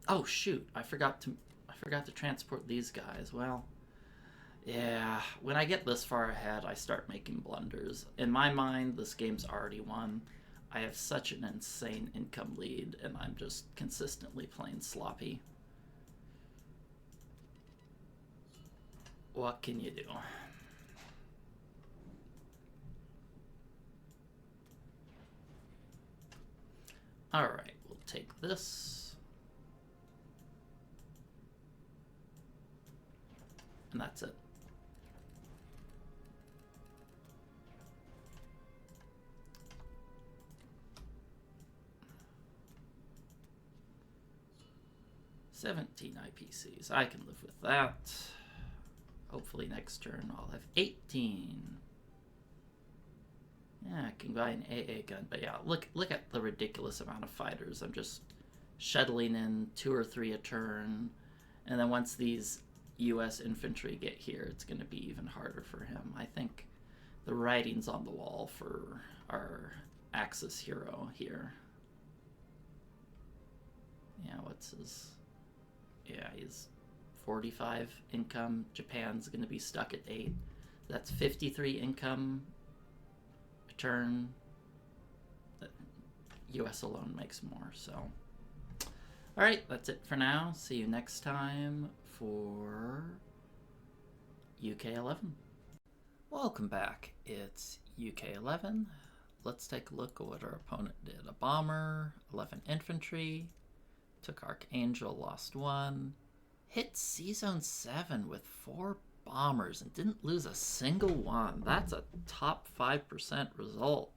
Oh shoot, I forgot to transport these guys. Well, yeah, when I get this far ahead, I start making blunders. In my mind, this game's already won. I have such an insane income lead, and I'm just consistently playing sloppy. What can you do? Alright, we'll take this. And that's it. $17 IPCs. I can live with that. Hopefully next turn I'll have 18. Yeah, I can buy an AA gun, but yeah, look at the ridiculous amount of fighters. I'm just shuttling in 2 or 3 a turn, and then once these US infantry get here, it's going to be even harder for him. I think the writing's on the wall for our Axis hero here. Yeah, what's his... Yeah, he's 45 income. Japan's going to be stuck at 8. That's 53 income a turn. US alone makes more, so. Alright, that's it for now. See you next time for UK 11. Welcome back. It's UK 11. Let's take a look at what our opponent did. A bomber, 11 infantry, took Archangel, lost 1, hit C-Zone 7 with 4 bombers and didn't lose a single one. That's a top 5% result.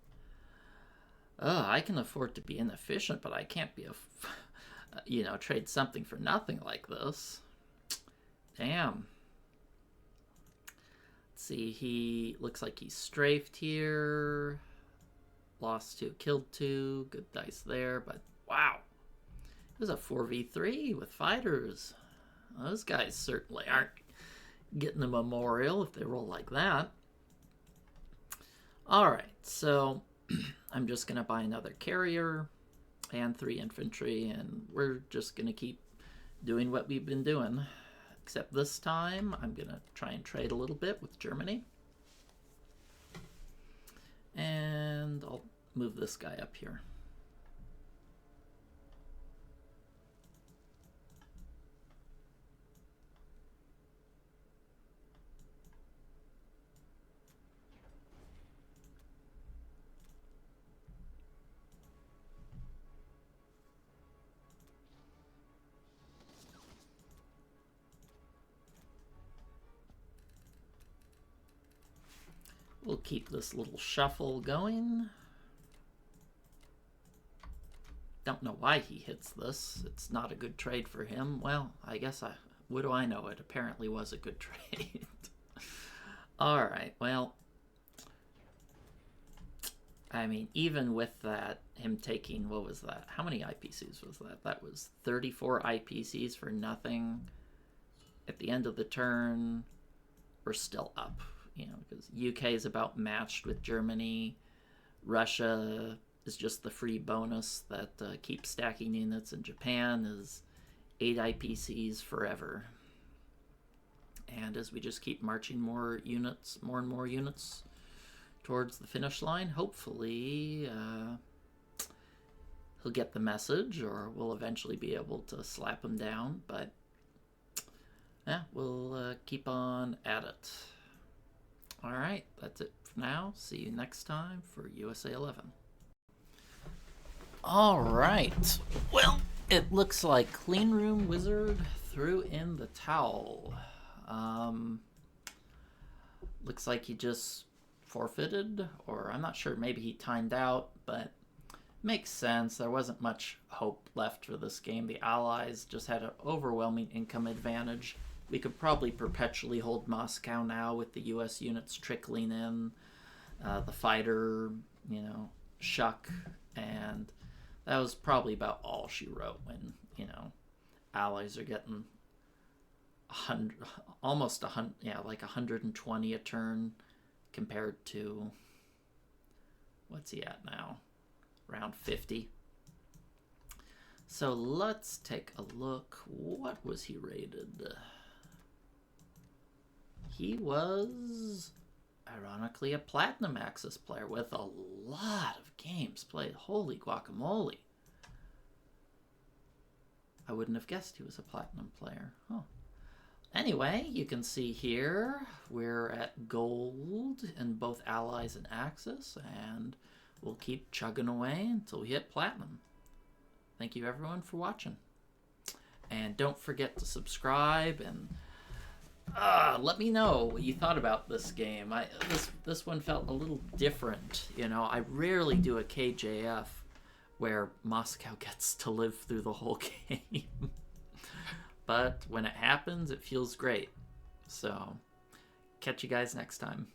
I can afford to be inefficient, but I can't be trade something for nothing like this. Damn. Let's see, he looks like he's strafed here. Lost 2, killed 2. Good dice there, but wow. It was a 4v3 with fighters. Those guys certainly aren't getting a memorial if they roll like that. Alright, so I'm just going to buy another carrier and 3 infantry, and we're just going to keep doing what we've been doing. Except this time, I'm going to try and trade a little bit with Germany. And I'll move this guy up here. We'll keep this little shuffle going. Don't know why he hits this. It's not a good trade for him. Well, I guess what do I know? It apparently was a good trade. Alright, well, I mean, even with that, him taking, what was that? How many IPCs was that? That was 34 IPCs for nothing. At the end of the turn, we're still up. You know, because UK is about matched with Germany. Russia is just the free bonus that keeps stacking units, and Japan is 8 IPCs forever. And as we just keep marching more and more units towards the finish line, hopefully he'll get the message, or we'll eventually be able to slap him down. But yeah, we'll keep on at it. Alright, that's it for now. See you next time for USA 11. Alright, well, it looks like Cleanroom Wizard threw in the towel. Looks like he just forfeited, or I'm not sure, maybe he timed out, but Makes sense. There wasn't much hope left for this game. The Allies just had an overwhelming income advantage. We could probably perpetually hold Moscow now with the U.S. units trickling in, the fighter, shuck, and that was probably about all she wrote when, Allies are getting 100, almost 100, like 120 a turn compared to, what's he at now? Around 50. So let's take a look. What was he rated? He was, ironically, a Platinum Access player with a lot of games played. Holy guacamole. I wouldn't have guessed he was a Platinum player. Huh. Anyway, you can see here we're at gold in both Allies and Axis, and we'll keep chugging away until we hit Platinum. Thank you everyone for watching. And don't forget to subscribe and let me know what you thought about this game. This one felt a little different. I rarely do a KJF where Moscow gets to live through the whole game. But when it happens, it feels great. So, catch you guys next time.